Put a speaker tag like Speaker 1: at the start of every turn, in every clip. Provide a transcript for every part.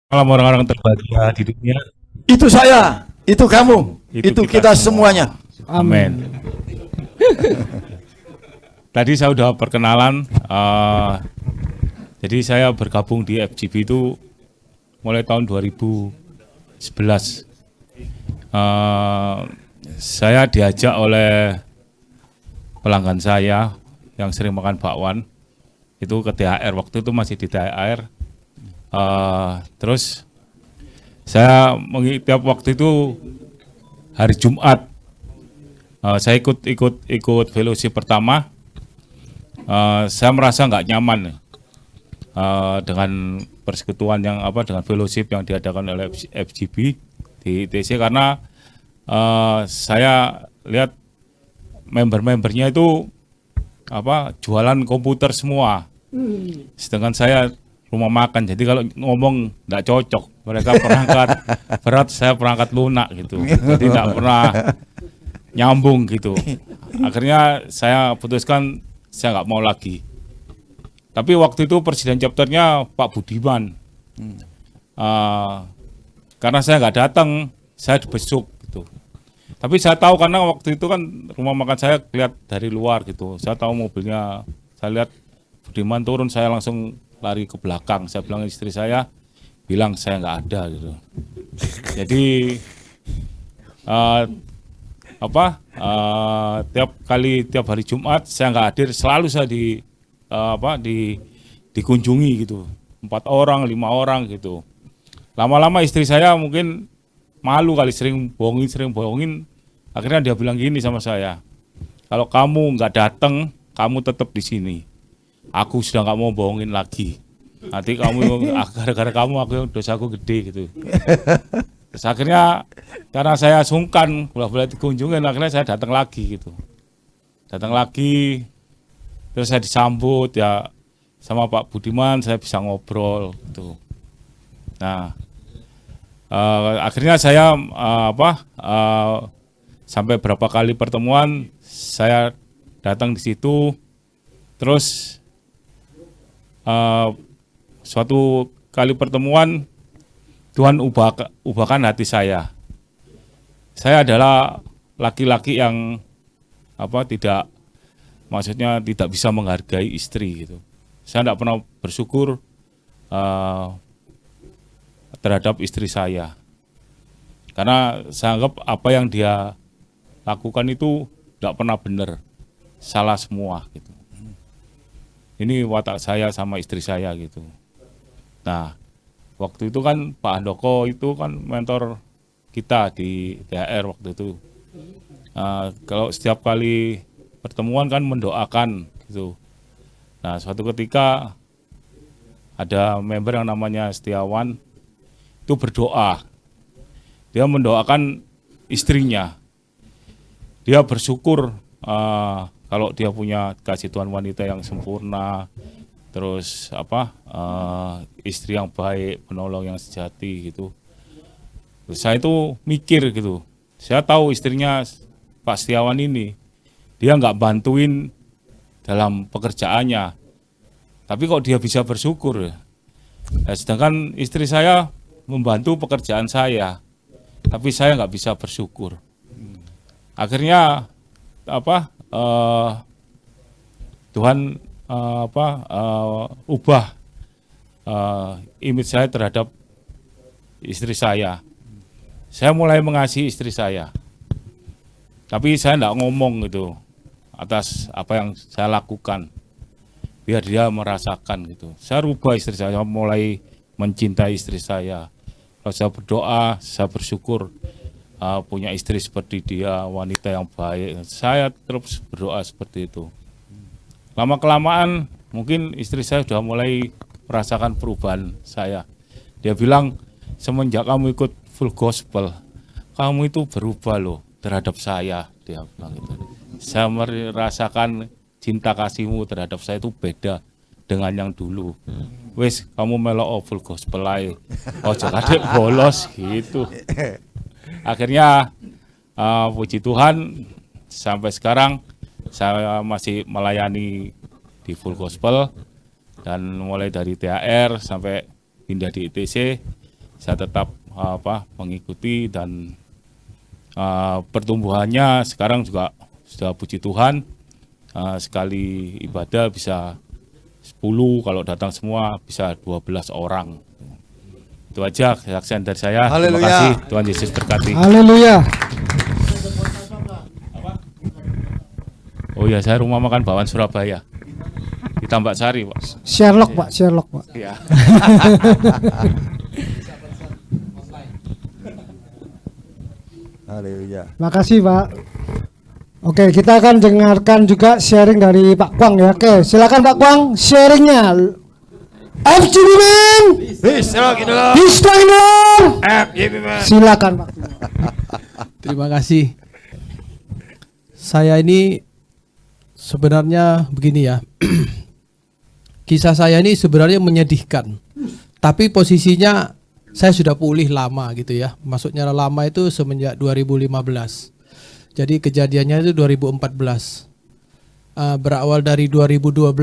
Speaker 1: Malam orang-orang terbahagia di dunia,
Speaker 2: Itu saya, itu kamu, itu kita
Speaker 1: semua.
Speaker 2: semuanya.
Speaker 1: Amin. Tadi saya udah perkenalan, jadi saya bergabung di FGB itu mulai tahun 2011. Saya diajak oleh pelanggan saya yang sering makan bakwan, itu ke THR, waktu itu masih di THR. Terus saya tiap waktu itu hari Jumat saya ikut fellowship pertama. Saya merasa nggak nyaman dengan persekutuan yang dengan fellowship yang diadakan oleh FGB di ITC, karena saya lihat member-membernya itu jualan komputer semua, sedangkan saya rumah makan. Jadi kalau ngomong nggak cocok, mereka perangkat berat, saya perangkat lunak gitu, jadi nggak pernah nyambung gitu. Akhirnya saya putuskan saya nggak mau lagi. Tapi waktu itu presiden chapternya Pak Budiman, karena saya nggak datang, saya dibesuk gitu. Tapi saya tahu, karena waktu itu kan rumah makan saya lihat dari luar gitu, saya tahu mobilnya, saya lihat Budiman turun, saya langsung lari ke belakang. Saya bilang istri saya, bilang saya nggak ada gitu. Jadi tiap hari Jumat saya nggak hadir, selalu saya dikunjungi gitu, 4 orang 5 orang gitu. Lama-lama istri saya mungkin malu kali, sering bohongin. Akhirnya dia bilang gini sama saya, kalau kamu nggak datang, kamu tetap di sini. Aku sudah nggak mau bohongin lagi. Nanti kamu gara-gara kamu dosaku gede gitu. Terus akhirnya karena saya sungkan boleh dikunjungin, akhirnya saya datang lagi gitu. Datang lagi, terus saya disambut ya sama Pak Budiman, saya bisa ngobrol gitu. Nah, akhirnya saya sampai berapa kali pertemuan saya datang di situ. Terus suatu kali pertemuan Tuhan ubahkan hati saya. Saya adalah laki-laki yang tidak bisa menghargai istri gitu. Saya tidak pernah bersyukur terhadap istri saya, karena saya anggap apa yang dia lakukan itu tidak pernah benar, salah semua gitu. Ini watak saya sama istri saya gitu. Nah, waktu itu kan Pak Handoko itu kan mentor kita di THR waktu itu. Kalau setiap kali pertemuan kan mendoakan gitu. Nah, suatu ketika ada member yang namanya Setiawan itu berdoa. Dia mendoakan istrinya. Dia bersyukur kalau dia punya kasih Tuhan wanita yang sempurna, terus istri yang baik, penolong yang sejati gitu. Terus saya itu mikir gitu, saya tahu istrinya Pak Setiawan ini, dia nggak bantuin dalam pekerjaannya, tapi kok dia bisa bersyukur ya. Nah, sedangkan istri saya membantu pekerjaan saya, tapi saya nggak bisa bersyukur. Akhirnya Tuhan ubah image saya terhadap istri saya. Saya mulai mengasihi istri saya, tapi saya tidak ngomong gitu atas apa yang saya lakukan, biar dia merasakan gitu. Saya rubah istri saya, mulai mencintai istri saya. Kalau saya berdoa, saya bersyukur punya istri seperti dia, wanita yang baik. Saya terus berdoa seperti itu. Lama-kelamaan mungkin istri saya sudah mulai merasakan perubahan saya. Dia bilang, semenjak kamu ikut full gospel, kamu itu berubah loh terhadap saya. Dia bilang gitu. Saya merasakan cinta kasihmu terhadap saya itu beda dengan yang dulu. Wes, kamu melok full gospel aja. Oh, jadi bolos gitu. Akhirnya puji Tuhan, sampai sekarang saya masih melayani di full gospel, dan mulai dari THR sampai pindah di ITC. saya tetap mengikuti dan pertumbuhannya sekarang juga sudah puji Tuhan, sekali ibadah bisa 10, kalau datang semua bisa 12 orang. Itu aja kesaksian dari saya. Terima
Speaker 2: Haleluya.
Speaker 1: kasih, Tuhan Yesus berkati.
Speaker 3: Haleluya.
Speaker 1: Oh ya, saya rumah makan Bawan Surabaya di Tambak Sari, Pak.
Speaker 3: Sherlock Pak, Sherlock Pak.
Speaker 1: Ya.
Speaker 2: Haleluya.
Speaker 3: Makasih Pak. Oke, kita akan dengarkan juga sharing dari Pak Kwang ya. Oke, silakan Pak Kwang sharingnya. FGB Man. Silakan Pak.
Speaker 4: Terima kasih. Saya ini sebenarnya begini ya. Kisah saya ini sebenarnya menyedihkan. Tapi posisinya saya sudah pulih lama gitu ya. Maksudnya lama itu semenjak 2015. Jadi kejadiannya itu 2014. Berawal dari 2012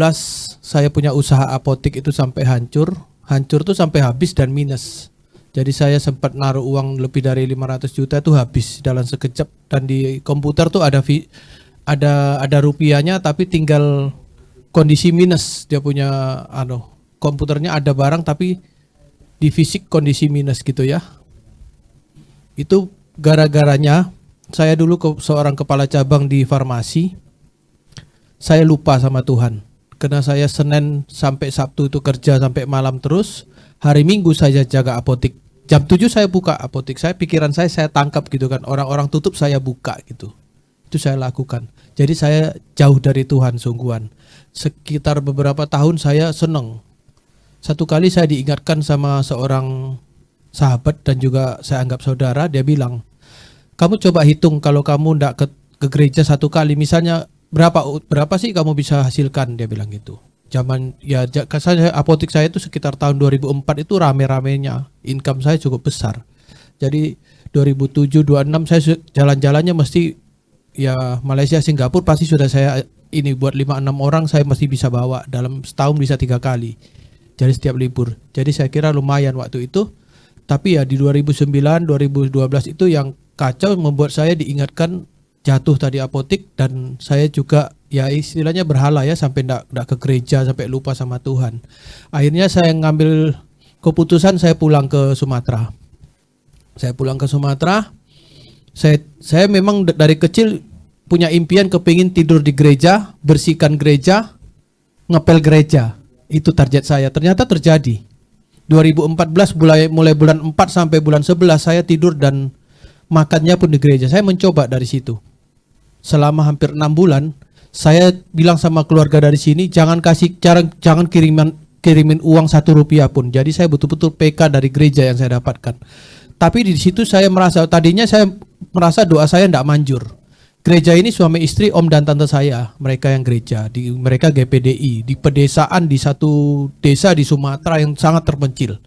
Speaker 4: saya punya usaha apotik itu sampai hancur. Hancur tuh sampai habis dan minus. Jadi saya sempat naruh uang lebih dari 500 juta itu habis dalam sekejap, dan di komputer tuh ada rupiahnya tapi tinggal kondisi minus. Dia punya komputernya ada barang tapi di fisik kondisi minus gitu ya. Itu gara-garanya saya dulu seorang kepala cabang di farmasi. Saya lupa sama Tuhan. Karena saya Senin sampai Sabtu itu kerja sampai malam terus. Hari Minggu saya jaga apotik. Jam 7 saya buka apotik. Pikiran saya tangkap gitu kan. Orang-orang tutup saya buka gitu. Itu saya lakukan. Jadi saya jauh dari Tuhan sungguhan. Sekitar beberapa tahun saya senang. Satu kali saya diingatkan sama seorang sahabat dan juga saya anggap saudara. Dia bilang, kamu coba hitung kalau kamu ndak ke gereja satu kali, misalnya berapa sih kamu bisa hasilkan, dia bilang gitu. Zaman ya saya apotik saya itu sekitar tahun 2004 itu rame-ramenya, income saya cukup besar. Jadi 2007 26 saya jalan-jalannya mesti ya Malaysia Singapura pasti sudah saya ini buat 5-6 orang saya mesti bisa bawa, dalam setahun bisa 3 kali. Jadi setiap libur. Jadi saya kira lumayan waktu itu. Tapi ya di 2009 2012 itu yang kacau, membuat saya diingatkan jatuh tadi apotik, dan saya juga ya istilahnya berhala ya, sampai ndak ke gereja, sampai lupa sama Tuhan. Akhirnya saya ngambil keputusan saya pulang ke Sumatera. Saya pulang ke Sumatera. Saya memang dari kecil punya impian kepingin tidur di gereja, bersihkan gereja, ngepel gereja. Itu target saya. Ternyata terjadi. 2014 mulai bulan 4 sampai bulan 11 saya tidur dan makannya pun di gereja. Saya mencoba dari situ. Selama hampir 6 bulan, saya bilang sama keluarga dari sini, jangan kirimin uang 1 rupiah pun. Jadi saya betul-betul PK dari gereja yang saya dapatkan. Tapi di situ saya merasa, tadinya saya merasa doa saya tidak manjur. Gereja ini suami istri, om dan tante saya, mereka yang gereja, mereka GPDI, di pedesaan di satu desa di Sumatera yang sangat terpencil.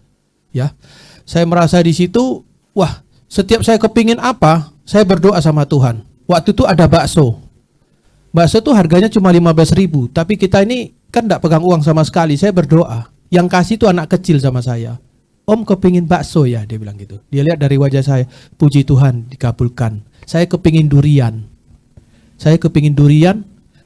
Speaker 4: Ya, saya merasa di situ, wah, setiap saya kepingin apa, saya berdoa sama Tuhan. Waktu itu ada bakso. Bakso tuh harganya cuma 15.000, tapi kita ini kan tidak pegang uang sama sekali. Saya berdoa. Yang kasih itu anak kecil sama saya. Om kepingin bakso ya, dia bilang gitu. Dia lihat dari wajah saya, puji Tuhan dikabulkan. Saya kepingin durian.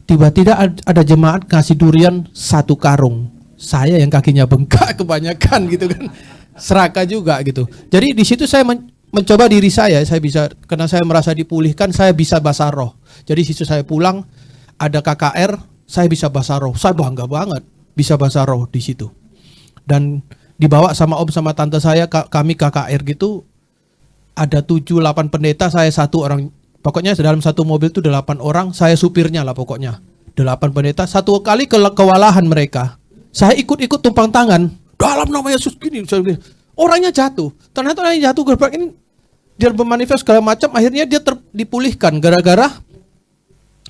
Speaker 4: Tiba-tiba ada jemaat kasih durian 1 karung. Saya yang kakinya bengkak kebanyakan gitu kan. Serakah juga gitu. Jadi di situ saya mencoba diri saya bisa, karena saya merasa dipulihkan, saya bisa bahasa roh. Jadi situ saya pulang, ada KKR, saya bisa bahasa roh. Saya bangga banget bisa bahasa roh di situ. Dan dibawa sama om sama tante saya, kami KKR gitu, ada 7-8 pendeta, saya 1 orang. Pokoknya dalam satu mobil itu 8 orang, saya supirnya lah pokoknya. 8 pendeta, 1 kali kewalahan mereka. Saya ikut-ikut tumpang tangan, dalam nama Yesus gini. Orangnya jatuh. Ternyata orang yang jatuh gerbang ini dia bermanifest segala macam, akhirnya dia dipulihkan gara-gara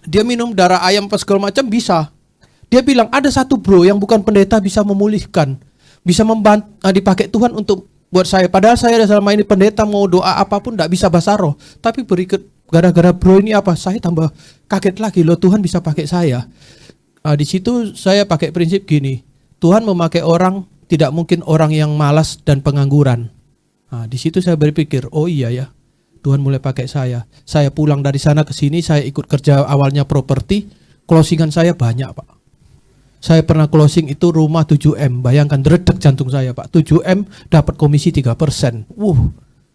Speaker 4: dia minum darah ayam pas segala macam bisa. Dia bilang ada 1 bro yang bukan pendeta bisa memulihkan, bisa membantu, dipakai Tuhan untuk buat saya. Padahal saya selama ini pendeta mau doa apapun tidak bisa bahasa roh. Tapi gara-gara bro ini apa? Saya tambah kaget lagi loh, Tuhan bisa pakai saya. Di situ saya pakai prinsip gini, Tuhan memakai orang, tidak mungkin orang yang malas dan pengangguran. Nah, di situ saya berpikir, oh iya ya, Tuhan mulai pakai saya. Saya pulang dari sana ke sini, saya ikut kerja awalnya properti, closingan saya banyak, Pak. Saya pernah closing itu rumah 7M, bayangkan deredek jantung saya, Pak. 7M dapat komisi 3%.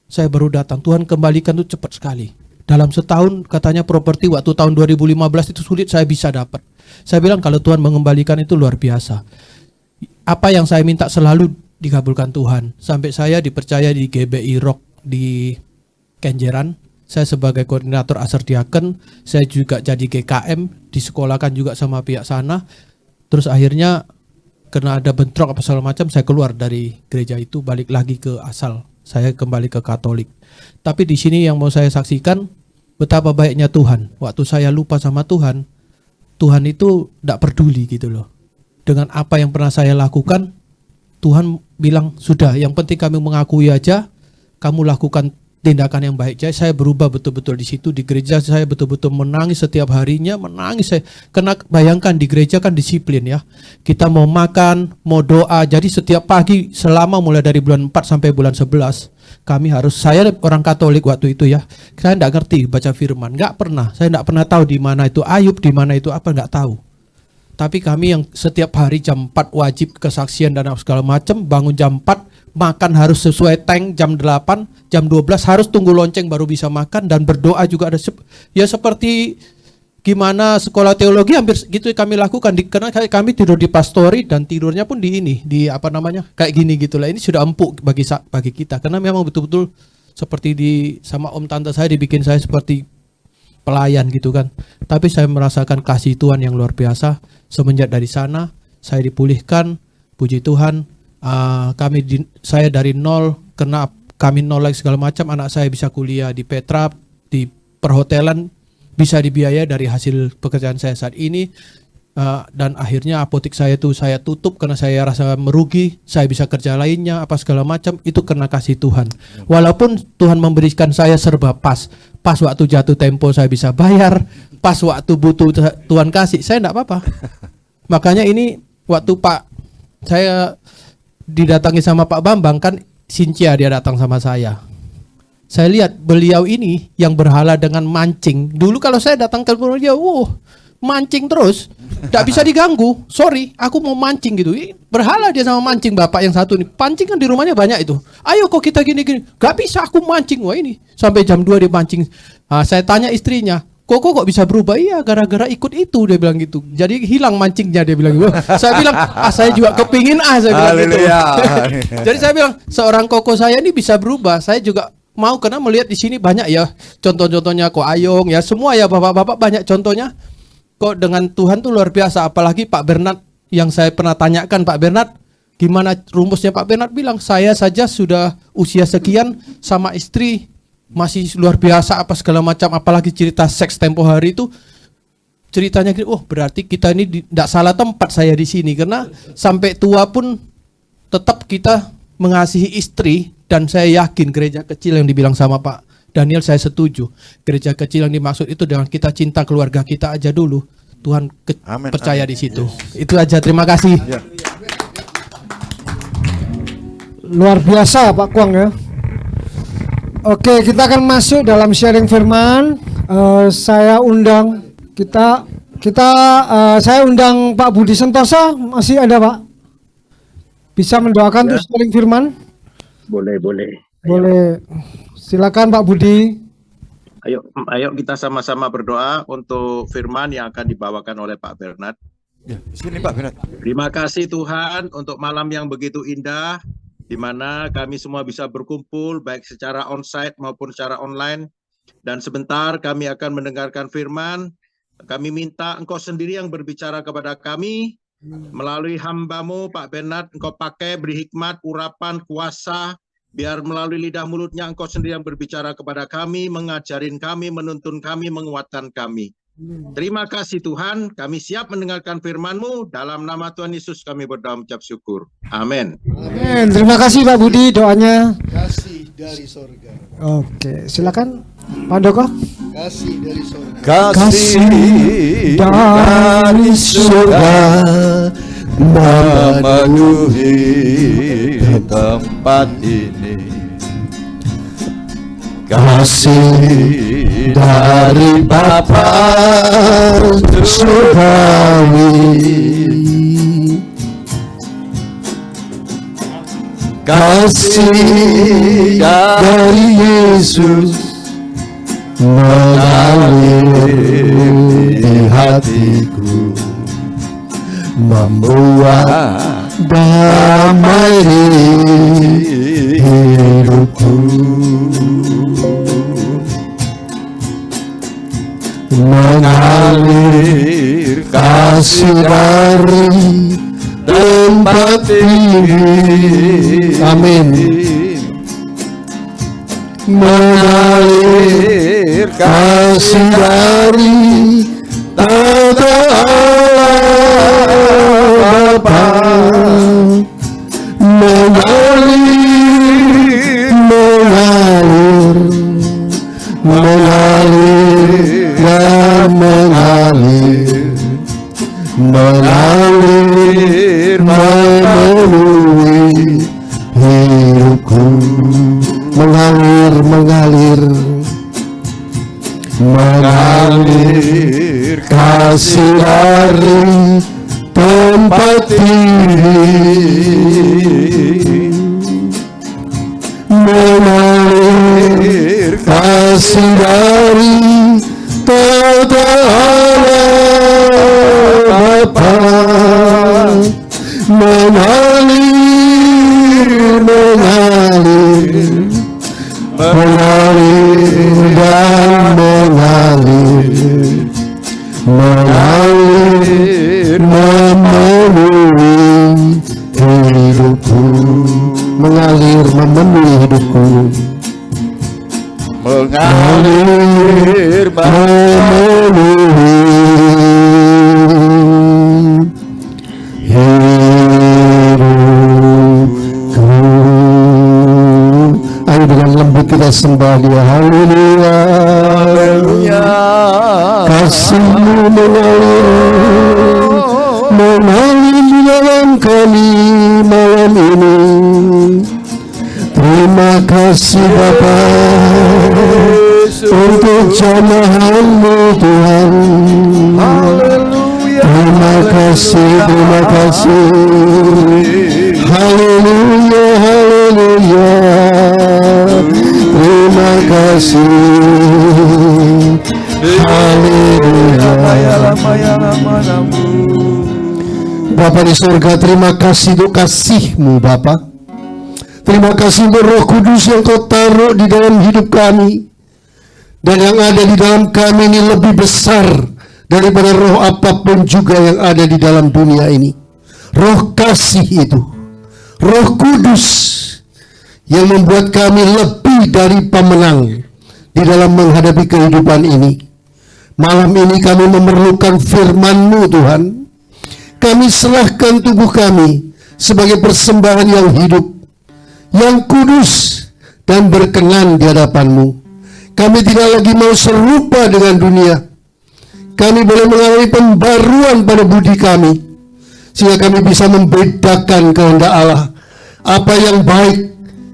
Speaker 4: Saya baru datang, Tuhan kembalikan itu cepat sekali. Dalam setahun katanya properti waktu tahun 2015 itu sulit saya bisa dapat. Saya bilang kalau Tuhan mengembalikan itu luar biasa. Apa yang saya minta selalu dikabulkan Tuhan. Sampai saya dipercaya di GBI Rock di Kenjeran. Saya sebagai koordinator Asar Diaken, saya juga jadi GKM, disekolahkan juga sama pihak sana. Terus akhirnya karena ada bentrok apa segala macam, saya keluar dari gereja itu, balik lagi ke asal. Saya kembali ke Katolik. Tapi di sini yang mau saya saksikan betapa baiknya Tuhan. Waktu saya lupa sama Tuhan, Tuhan itu tidak peduli gitu loh. Dengan apa yang pernah saya lakukan, Tuhan bilang, sudah, yang penting kami mengakui aja, kamu lakukan tindakan yang baik. Jadi saya berubah betul-betul di situ. Di gereja saya betul-betul menangis setiap harinya, menangis saya. Karena bayangkan di gereja kan disiplin ya. Kita mau makan, mau doa. Jadi setiap pagi selama mulai dari bulan 4 sampai bulan 11, kami harus, saya orang Katolik waktu itu ya, saya tidak ngerti baca firman, nggak pernah. Saya tidak pernah tahu di mana itu Ayub, di mana itu apa, nggak tahu. Tapi kami yang setiap hari jam 4 wajib kesaksian dan segala macam, bangun jam 4, makan harus sesuai tank jam 8, jam 12 harus tunggu lonceng baru bisa makan, dan berdoa juga ada ya seperti gimana sekolah teologi hampir gitu kami lakukan karena kami tidur di pastori dan tidurnya pun di ini, di apa namanya, kayak gini gitulah. Ini sudah empuk bagi kita karena memang betul-betul seperti sama om tante saya dibikin saya seperti pelayan gitu kan. Tapi saya merasakan kasih Tuhan yang luar biasa. Semenjak dari sana saya dipulihkan, puji Tuhan. Saya dari nol, karena kami nol lagi segala macam, anak saya bisa kuliah di Petra, di perhotelan, bisa dibiayai dari hasil pekerjaan saya saat ini. Dan akhirnya apotek saya itu saya tutup karena saya rasa merugi. Saya bisa kerja lainnya apa segala macam, itu karena kasih Tuhan. Walaupun Tuhan memberikan saya serba pas waktu jatuh tempo saya bisa bayar, pas waktu butuh Tuhan kasih, saya enggak apa-apa. Makanya ini waktu saya didatangi sama Pak Bambang kan, Sincia dia datang sama saya. Saya lihat beliau ini yang berhala dengan mancing. Dulu kalau saya datang ke rumah dia, mancing terus, tidak bisa diganggu. Sorry, aku mau mancing gitu. Berhala dia sama mancing. Bapak yang satu nih, pancing kan di rumahnya banyak itu. Ayo kok kita gini-gini. Gak bisa aku mancing. Wah ini sampai jam 2 dia mancing. Saya tanya istrinya, kok bisa berubah? Iya, gara-gara ikut itu, dia bilang gitu. Jadi hilang mancingnya, dia bilang gitu. Saya bilang, saya juga kepingin saya bilang gitu. Jadi saya bilang, seorang koko saya ini bisa berubah. Saya juga mau, karena melihat di sini banyak ya contoh-contohnya, kok Ayong ya, semua ya bapak-bapak banyak contohnya. Kok dengan Tuhan tuh luar biasa. Apalagi Pak Bernard yang saya pernah tanyakan, Pak Bernard, gimana rumusnya? Pak Bernard bilang, saya saja sudah usia sekian sama istri masih luar biasa apa segala macam, apalagi cerita seks tempo hari itu ceritanya gitu. Berarti kita ini tidak salah tempat saya di sini, karena sampai tua pun tetap kita mengasihi istri. Dan saya yakin gereja kecil yang dibilang sama Pak Daniel, saya setuju. Gereja kecil yang dimaksud itu dengan kita cinta keluarga kita aja dulu. Tuhan percaya di situ. Yes. Itu aja, terima kasih. Ya.
Speaker 3: Luar biasa Pak Kwang ya. Oke, kita akan masuk dalam sharing firman. Saya undang saya undang Pak Budi Sentosa. Masih ada Pak? Bisa mendoakan untuk sharing firman?
Speaker 5: Boleh.
Speaker 3: Silakan Pak Budi.
Speaker 5: Ayo kita sama-sama berdoa untuk firman yang akan dibawakan oleh Pak Bernard.
Speaker 2: Ya, sini Pak Bernard.
Speaker 5: Terima kasih Tuhan untuk malam yang begitu indah, di mana kami semua bisa berkumpul baik secara onsite maupun secara online. Dan sebentar kami akan mendengarkan firman. Kami minta Engkau sendiri yang berbicara kepada kami melalui hamba-Mu Pak Bernard. Engkau pakai, beri hikmat, urapan, kuasa, biar melalui lidah mulutnya Engkau sendiri yang berbicara kepada kami, mengajarin kami, menuntun kami, menguatkan kami. Terima kasih Tuhan, kami siap mendengarkan firman-Mu. Dalam nama Tuhan Yesus kami berdoa mengucap syukur. Amin.
Speaker 3: Amin. Terima kasih Pak Budi doanya.
Speaker 6: Kasih dari surga.
Speaker 3: Oke, silakan Pak Doko.
Speaker 6: Kasih dari surga.
Speaker 2: Kasih dari surga memenuhi tempat ini. kasih dari Bapa surgawi, kasih dari Yesus mengalir di hatiku, membuat damai hidupku, mengalir kasih dari tempat tinggi, amin, mengalir kasih dari tata Allah Bapa, mengalir, mengalir, mengalir dan mengalir, mengalir memenuhi hidupku, mengalir, mengalir, mengalir kasih dari tempat tinggi, mengalir kasih dari tata Allah Bapa, mengalir, mengalir, mengalir dan mengalir, mengalir memenuhi hidupku, mengalir memenuhi hidupku, mengalir memenuhi hidupku. Ayo dengan lembut kita sembah Dia. Haleluya, haleluya. Kasih-Mu mengalir, mengalir di dalam kami malam ini. Terima kasih Bapa untuk jamahan-Mu Tuhan. Terima kasih, terima kasih. Haleluya, haleluya. Terima kasih. Haleluya. Bapa di surga, terima kasih untuk kasih-Mu Bapa. Terima kasih untuk Roh Kudus yang Kau taruh di dalam hidup kami. Dan yang ada di dalam kami ini lebih besar daripada roh apapun juga yang ada di dalam dunia ini. Roh kasih itu, Roh Kudus yang membuat kami lebih dari pemenang di dalam menghadapi kehidupan ini. Malam ini kami memerlukan firman-Mu Tuhan. Kami serahkan tubuh kami sebagai persembahan yang hidup, yang kudus dan berkenan di hadapan-Mu. Kami tidak lagi mau serupa dengan dunia. Kami boleh mengalami pembaruan pada budi kami, sehingga kami bisa membedakan kehendak Allah, apa yang baik,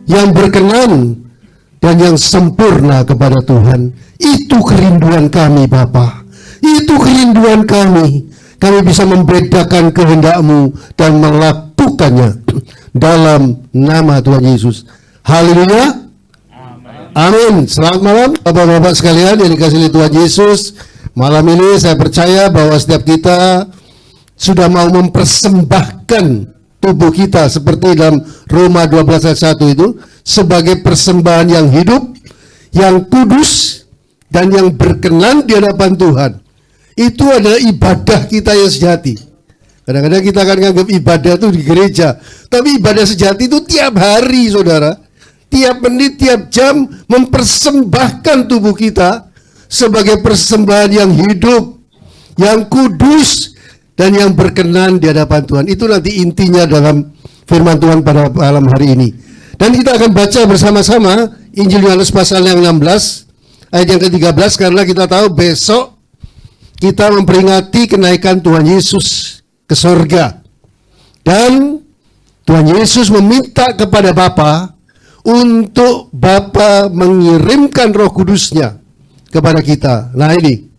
Speaker 2: yang berkenan, dan yang sempurna kepada Tuhan. Itu kerinduan kami Bapa. Itu kerinduan kami. Kami bisa membedakan kehendak-Mu dan melakukannya dalam nama Tuhan Yesus. Haleluya. Amin. Selamat malam Bapak-bapak sekalian yang dikasihi Tuhan Yesus. Malam ini saya percaya bahwa setiap kita sudah mau mempersembahkan tubuh kita seperti dalam Roma 12 ayat 1 itu sebagai persembahan yang hidup, yang kudus, dan yang berkenan di hadapan Tuhan. Itu adalah ibadah kita yang sejati. Kadang-kadang kita akan menganggap ibadah itu di gereja, tapi ibadah sejati itu tiap hari, saudara. Tiap menit, tiap jam mempersembahkan tubuh kita sebagai persembahan yang hidup, yang kudus, dan yang berkenan di hadapan Tuhan. Itu nanti intinya dalam firman Tuhan pada malam hari ini. Dan kita akan baca bersama-sama Injil Yohanes pasal yang 16 ayat yang ke-13, karena kita tahu besok kita memperingati kenaikan Tuhan Yesus ke sorga. Dan Tuhan Yesus meminta kepada Bapa untuk Bapa mengirimkan Roh Kudus-Nya kepada kita. Nah ini.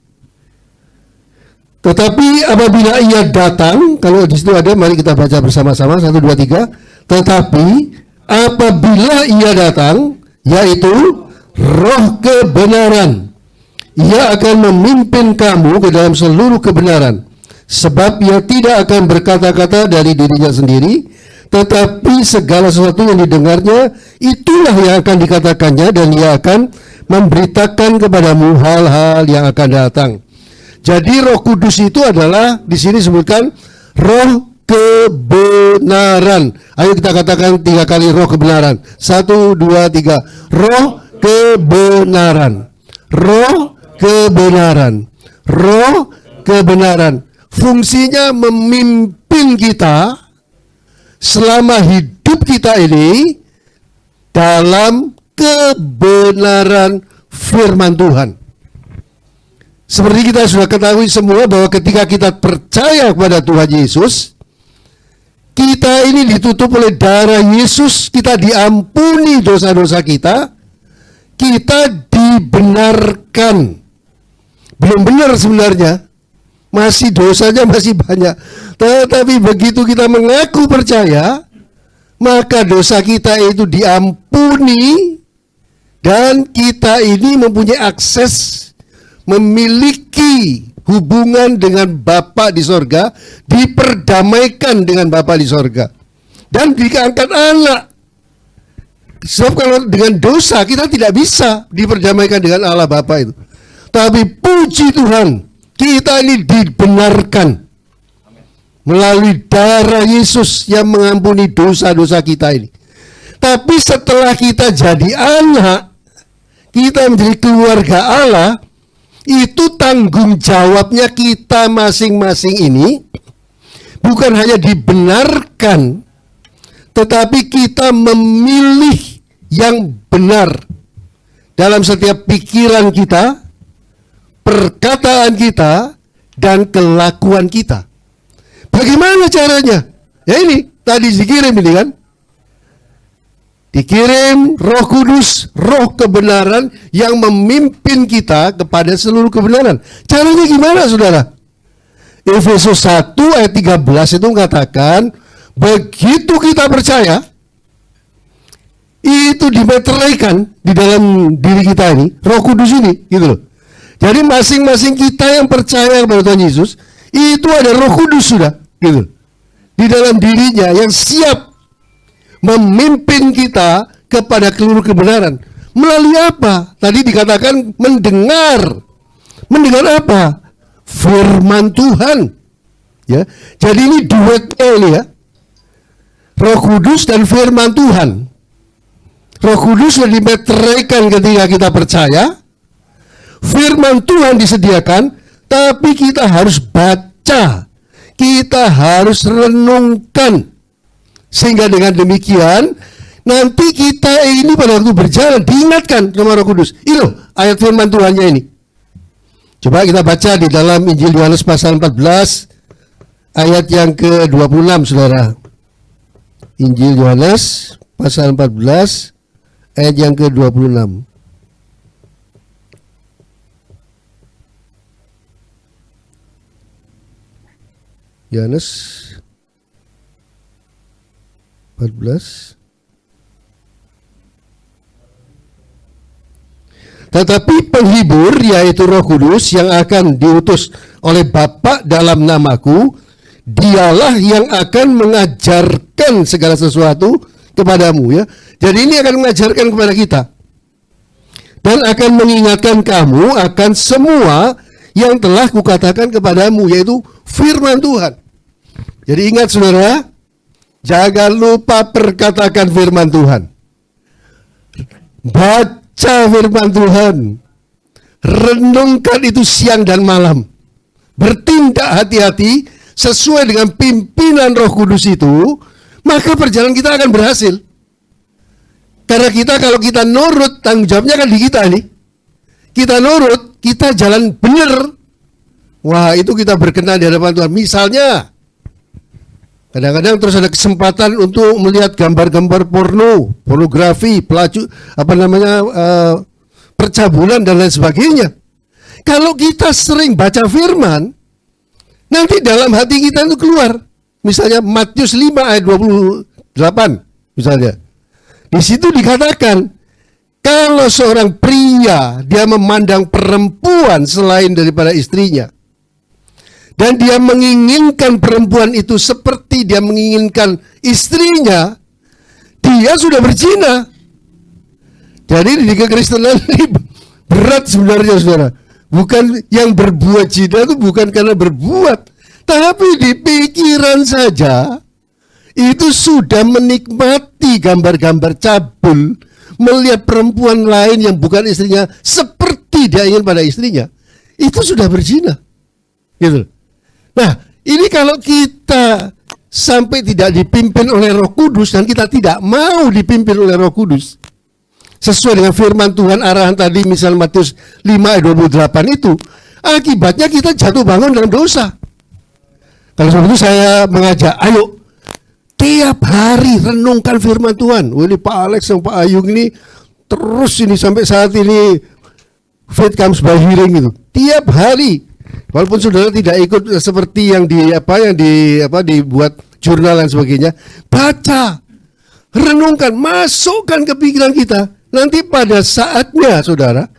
Speaker 2: Tetapi apabila ia datang, kalau di situ ada, mari kita baca bersama-sama 1, 2, 3. Tetapi apabila ia datang, yaitu Roh kebenaran, ia akan memimpin kamu ke dalam seluruh kebenaran, sebab ia tidak akan berkata-kata dari dirinya sendiri, tetapi segala sesuatu yang didengarnya itulah yang akan dikatakannya, dan ia akan memberitakan kepadamu hal-hal yang akan datang. Jadi Roh Kudus itu adalah di sini disebutkan Roh kebenaran. Ayo kita katakan 3 kali Roh kebenaran. 1, 2, 3. Roh kebenaran. Roh kebenaran. Roh kebenaran. Fungsinya memimpin kita selama hidup kita ini dalam kebenaran firman Tuhan. Seperti kita sudah ketahui semua bahwa ketika kita percaya kepada Tuhan Yesus, kita ini ditutup oleh darah Yesus, kita diampuni dosa-dosa kita dibenarkan. Belum benar sebenarnya, masih dosanya masih banyak. Tetapi begitu kita mengaku percaya, maka dosa kita itu diampuni, dan kita ini mempunyai akses, memiliki hubungan dengan Bapa di sorga, diperdamaikan dengan Bapa di sorga, dan diangkat anak. Sebab kalau dengan dosa kita tidak bisa diperdamaikan dengan Allah Bapa itu. Tapi puji Tuhan, kita ini dibenarkan melalui darah Yesus yang mengampuni dosa-dosa kita ini. Tapi setelah kita jadi anak, kita menjadi keluarga Allah, itu tanggung jawabnya kita masing-masing ini bukan hanya dibenarkan, tetapi kita memilih yang benar dalam setiap pikiran kita, perkataan kita, dan kelakuan kita. Bagaimana caranya? Ya ini, tadi dikirim ini kan. Dikirim Roh Kudus, Roh kebenaran yang memimpin kita kepada seluruh kebenaran. Caranya gimana, saudara? Efesus 1 ayat 13 itu mengatakan, begitu kita percaya, itu dimeteraikan di dalam diri kita ini, Roh Kudus ini, gitu loh. Jadi masing-masing kita yang percaya kepada Tuhan Yesus, itu ada Roh Kudus sudah, gitu. Di dalam dirinya yang siap memimpin kita kepada seluruh kebenaran. Melalui apa? Tadi dikatakan mendengar. Mendengar apa? Firman Tuhan. Ya. Jadi ini duetnya ini ya. Roh Kudus dan firman Tuhan. Roh Kudus sudah dimeteraikan ketika kita percaya. Firman Tuhan disediakan, tapi kita harus baca. Kita harus renungkan. Sehingga dengan demikian, nanti kita ini pada waktu berjalan diingatkan sama Roh Kudus. Ini loh, ayat firman Tuhannya ini. Coba kita baca di dalam Injil Yohanes pasal 14, ayat yang ke-26, saudara. Injil Yohanes pasal 14, ayat yang ke-26. Yohanes 14. Tetapi penghibur, yaitu Roh Kudus yang akan diutus oleh Bapa dalam namaku, dialah yang akan mengajarkan segala sesuatu kepadamu, ya. Jadi ini akan mengajarkan kepada kita dan akan mengingatkan kamu akan semua yang telah kukatakan kepadamu, yaitu firman Tuhan. Jadi ingat, saudara, jangan lupa perkatakan firman Tuhan. Baca firman Tuhan. Renungkan itu siang dan malam. Bertindak hati-hati sesuai dengan pimpinan Roh Kudus itu, maka perjalanan kita akan berhasil. Karena kita, kalau kita nurut, tanggung jawabnya kan di kita nih. Kita nurut, kita jalan benar. Wah, itu kita berkenan di hadapan Tuhan. Misalnya, Kadang-kadang terus ada kesempatan untuk melihat gambar-gambar pornografi, percabulan dan lain sebagainya. Kalau kita sering baca firman, nanti dalam hati kita itu keluar. Misalnya Matius 5 ayat 28 misalnya. Di situ dikatakan, kalau seorang pria dia memandang perempuan selain daripada istrinya, dan dia menginginkan perempuan itu seperti dia menginginkan istrinya, dia sudah berzina. Jadi di kekristenan ini berat sebenarnya, saudara. Bukan yang berbuat zina itu bukan karena berbuat, tapi di pikiran saja itu sudah menikmati gambar-gambar cabul, melihat perempuan lain yang bukan istrinya seperti dia ingin pada istrinya, itu sudah berzina. Gitu. Nah, ini kalau kita sampai tidak dipimpin oleh Roh Kudus dan kita tidak mau dipimpin oleh Roh Kudus, sesuai dengan firman Tuhan arahan tadi misal Matius 5 ayat 28 itu, akibatnya kita jatuh bangun dalam dosa. Kalau sebab itu saya mengajak, ayo tiap hari renungkan firman Tuhan. Ini Pak Alex sama Pak Ayung ini terus ini sampai saat ini faith comes by hearing itu. Tiap hari. Walaupun saudara tidak ikut seperti yang dibuat jurnal dan sebagainya, baca, renungkan, masukkan ke pikiran kita. Nanti pada saatnya, saudara,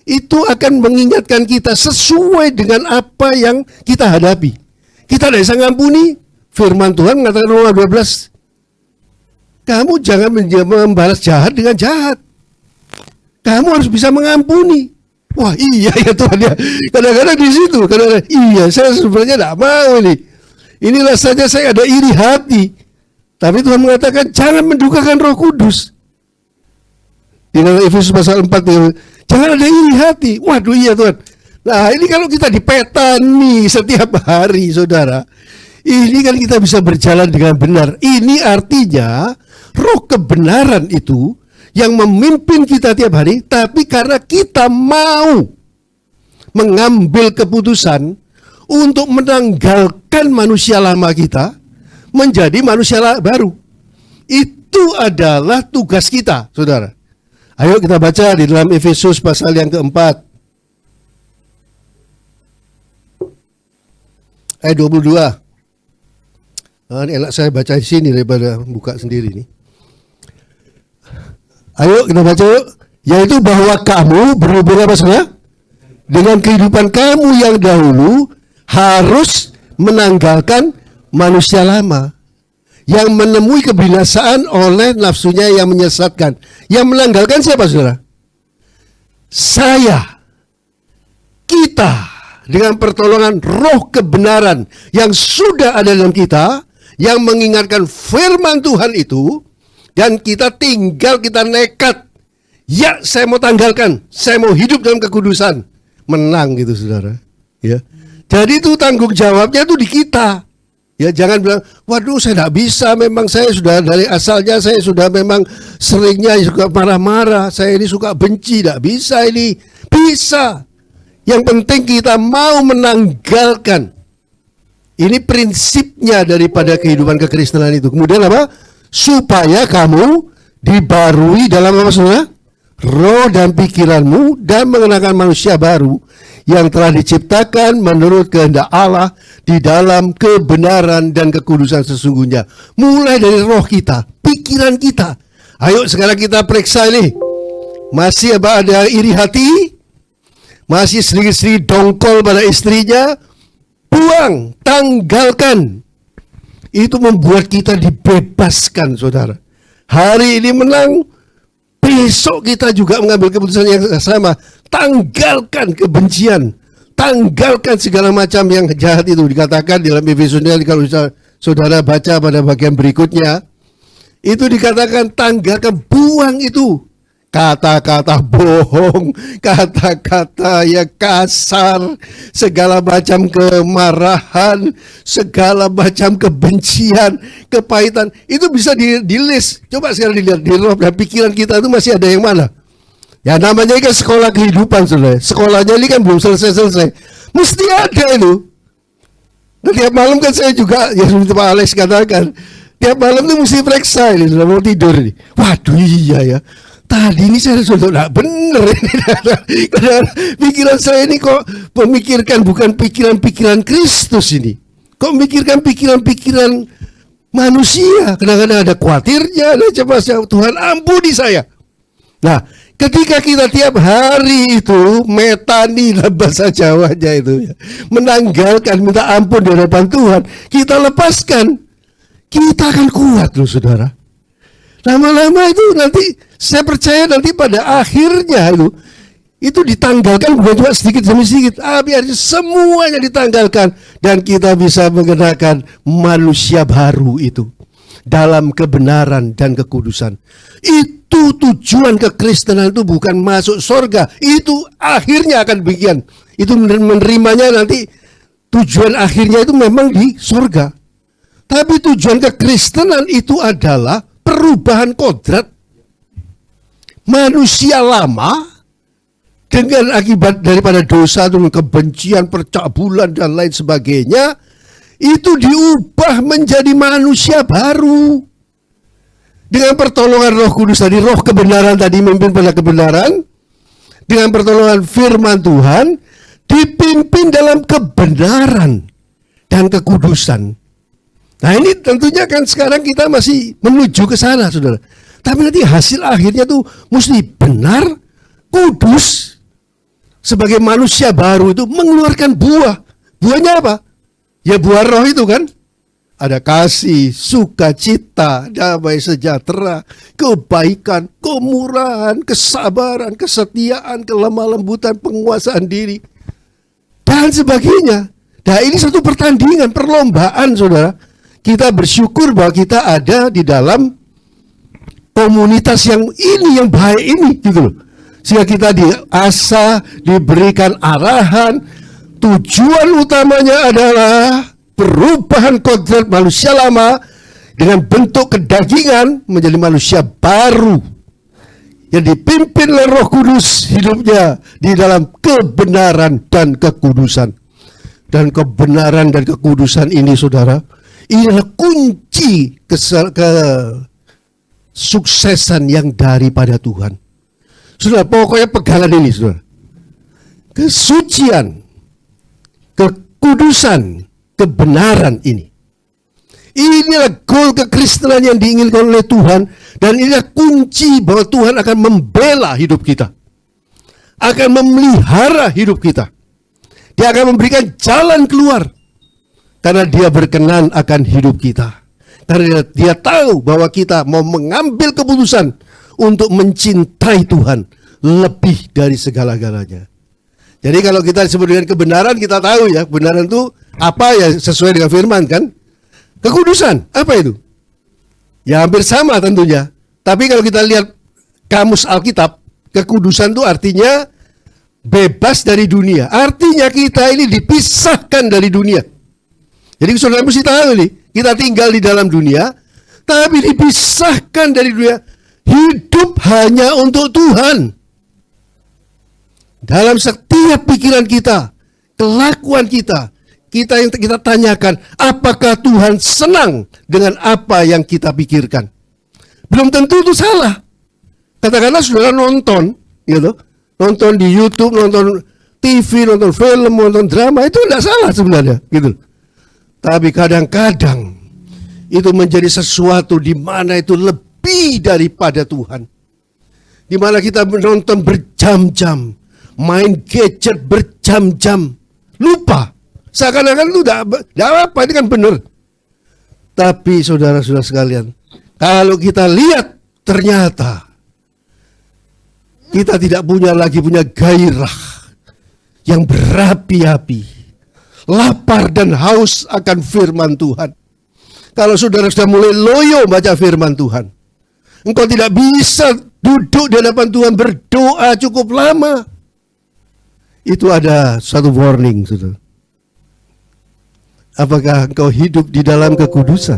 Speaker 2: itu akan mengingatkan kita sesuai dengan apa yang kita hadapi. Kita tidak bisa ngampuni. Firman Tuhan mengatakan Roma 12, kamu jangan membalas jahat dengan jahat. Kamu harus bisa mengampuni. Wah iya ya Tuhan ya. Kadang-kadang di situ, kadang-kadang iya saya sebenarnya tidak mau ini. Inilah saja saya ada iri hati. Tapi Tuhan mengatakan jangan mendukakan Roh Kudus. Di dalam Efesus pasal 4, jangan ada iri hati. Waduh iya Tuhan. Nah ini kalau kita dipetani setiap hari, saudara, ini kan kita bisa berjalan dengan benar. Ini artinya roh kebenaran itu yang memimpin kita tiap hari, tapi karena kita mau mengambil keputusan untuk menanggalkan manusia lama kita menjadi manusia baru. Itu adalah tugas kita, saudara. Ayo kita baca di dalam Efesus pasal yang keempat, ayat 22. Ini enak saya baca di sini daripada buka sendiri nih. Ayo kita baca yuk. Yaitu bahwa kamu berhubungan apa saudara? Dengan kehidupan kamu yang dahulu harus menanggalkan manusia lama yang menemui kebinasaan oleh nafsunya yang menyesatkan. Yang menanggalkan siapa saudara? Saya, kita, dengan pertolongan roh kebenaran yang sudah ada dalam kita, yang mengingatkan firman Tuhan itu, dan kita nekat, ya saya mau tanggalkan, saya mau hidup dalam kekudusan, menang gitu saudara. Ya, jadi itu tanggung jawabnya itu di kita. Ya jangan bilang, waduh saya tidak bisa, memang saya sudah dari asalnya saya sudah memang seringnya suka marah-marah, saya ini suka benci, tidak bisa ini, bisa. Yang penting kita mau menanggalkan. Ini prinsipnya daripada kehidupan kekristenan itu. Kemudian apa? Supaya kamu dibarui dalam apa saudara? Roh dan pikiranmu dan mengenakan manusia baru yang telah diciptakan menurut kehendak Allah di dalam kebenaran dan kekudusan sesungguhnya. Mulai dari roh kita, pikiran kita. Ayo sekarang kita periksa ini. Masih ada iri hati? Masih sedikit-sedikit dongkol pada istrinya? Buang, tanggalkan. Itu membuat kita dibebaskan, saudara. Hari ini menang, besok kita juga mengambil keputusan yang sama. Tanggalkan kebencian, tanggalkan segala macam yang jahat itu. Dikatakan dalam Efesus, kalau saudara baca pada bagian berikutnya, itu dikatakan tanggalkan, buang itu. Kata-kata bohong, kata-kata yang kasar, segala macam kemarahan, segala macam kebencian, kepahitan, itu bisa di-list. Coba sekarang dilihat di roh dan pikiran kita itu masih ada yang mana? Ya namanya kan sekolah kehidupan, saudara. Sekolahnya ini kan belum selesai-selesai. Mesti ada itu. Dan tiap malam kan saya juga, ya seperti Pak Alex katakan, tiap malam tuh mesti periksa ini, sudah mau tidur ini. Waduh iya ya, tadi ini saya sudah tidak benar ini. Karena pikiran saya ini kok memikirkan bukan pikiran-pikiran Kristus ini. Kok memikirkan pikiran-pikiran manusia. Kadang-kadang ada khawatirnya, ada cemasnya. Tuhan ampuni saya. Nah, ketika kita tiap hari itu metani dalam bahasa Jawanya itu ya, menanggalkan, minta ampun di hadapan Tuhan, kita lepaskan, kita akan kuat loh saudara. Lama-lama itu nanti saya percaya nanti pada akhirnya itu ditanggalkan bukan cuma sedikit demi sedikit, biar semuanya ditanggalkan dan kita bisa mengenakan manusia baru itu dalam kebenaran dan kekudusan. Itu tujuan kekristenan, itu bukan masuk surga, itu akhirnya akan demikian. Itu menerimanya nanti tujuan akhirnya itu memang di surga. Tapi tujuan kekristenan itu adalah perubahan kodrat manusia lama dengan akibat daripada dosa itu, kebencian, percabulan dan lain sebagainya, itu diubah menjadi manusia baru dengan pertolongan Roh Kudus tadi, roh kebenaran tadi memimpin pada kebenaran, dengan pertolongan firman Tuhan dipimpin dalam kebenaran dan kekudusan. Nah ini tentunya kan sekarang kita masih menuju ke sana saudara, tapi nanti hasil akhirnya tuh mesti benar, kudus, sebagai manusia baru itu mengeluarkan buah. Buahnya apa? Ya buah roh itu kan. Ada kasih, sukacita, damai sejahtera, kebaikan, kemurahan, kesabaran, kesetiaan, kelemah lembutan, penguasaan diri, dan sebagainya. Nah ini satu pertandingan, perlombaan saudara. Kita bersyukur bahwa kita ada di dalam komunitas yang ini, yang baik ini gitu loh. Sehingga kita diasah, diberikan arahan. Tujuan utamanya adalah perubahan kodrat manusia lama dengan bentuk kedagingan menjadi manusia baru yang dipimpin oleh Roh Kudus, hidupnya di dalam kebenaran dan kekudusan. Dan kebenaran dan kekudusan ini saudara, ini adalah kunci kesuksesan yang daripada Tuhan. Saudara, pokoknya pegangan ini saudara. Kesucian, kekudusan, kebenaran ini. Inilah goal kekristenan yang diinginkan oleh Tuhan. Dan inilah kunci bahwa Tuhan akan membela hidup kita, akan memelihara hidup kita. Dia akan memberikan jalan keluar, karena dia berkenan akan hidup kita. Karena dia tahu bahwa kita mau mengambil keputusan untuk mencintai Tuhan lebih dari segala-galanya. Jadi kalau kita disebut dengan kebenaran, kita tahu ya, kebenaran itu apa ya, sesuai dengan firman kan. Kekudusan, apa itu? Ya hampir sama tentunya. Tapi kalau kita lihat kamus Alkitab, kekudusan itu artinya bebas dari dunia. Artinya kita ini dipisahkan dari dunia. Jadi saudara mesti tahu nih, kita tinggal di dalam dunia, tapi dipisahkan dari dunia. Hidup hanya untuk Tuhan. Dalam setiap pikiran kita, kelakuan kita yang kita tanyakan, apakah Tuhan senang dengan apa yang kita pikirkan? Belum tentu itu salah. Katakanlah saudara nonton, gitu, nonton di YouTube, nonton TV, nonton film, nonton drama, itu tidak salah sebenarnya, gitu. Tapi kadang-kadang itu menjadi sesuatu di mana itu lebih daripada Tuhan. Di mana kita menonton berjam-jam, main gadget berjam-jam, lupa. Seakan-akan itu tidak apa, ini kan benar. Tapi saudara-saudara sekalian, kalau kita lihat ternyata kita tidak lagi punya gairah yang berapi-api, lapar dan haus akan firman Tuhan. Kalau saudara sudah mulai loyo baca firman Tuhan, engkau tidak bisa duduk di hadapan Tuhan berdoa cukup lama. Itu ada satu warning, saudara. Apakah engkau hidup di dalam kekudusan?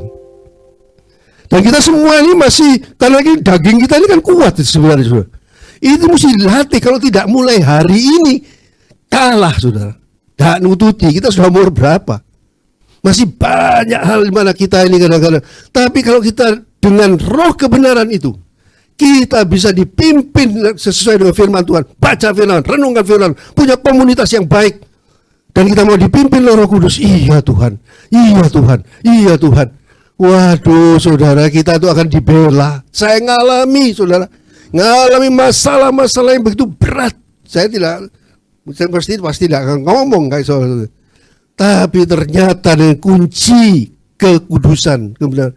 Speaker 2: Dan kita semua ini masih, karena ini daging kita ini kan kuat sebenarnya, saudara. Itu mesti dilatih. Kalau tidak mulai hari ini, kalah saudara. Tidak nututi, kita sudah umur berapa? Masih banyak hal di mana kita ini kadang-kadang. Tapi kalau kita dengan roh kebenaran itu, kita bisa dipimpin sesuai dengan firman Tuhan. Baca firman, renungkan firman, punya komunitas yang baik. Dan kita mau dipimpin oleh Roh Kudus. Iya Tuhan, iya Tuhan, iya Tuhan. Waduh saudara, kita itu akan dibela. Saya ngalami saudara, ngalami masalah-masalah yang begitu berat. Saya pasti tidak akan ngomong kayak soal itu. Tapi ternyata dengan kunci kekudusan, kebenaran,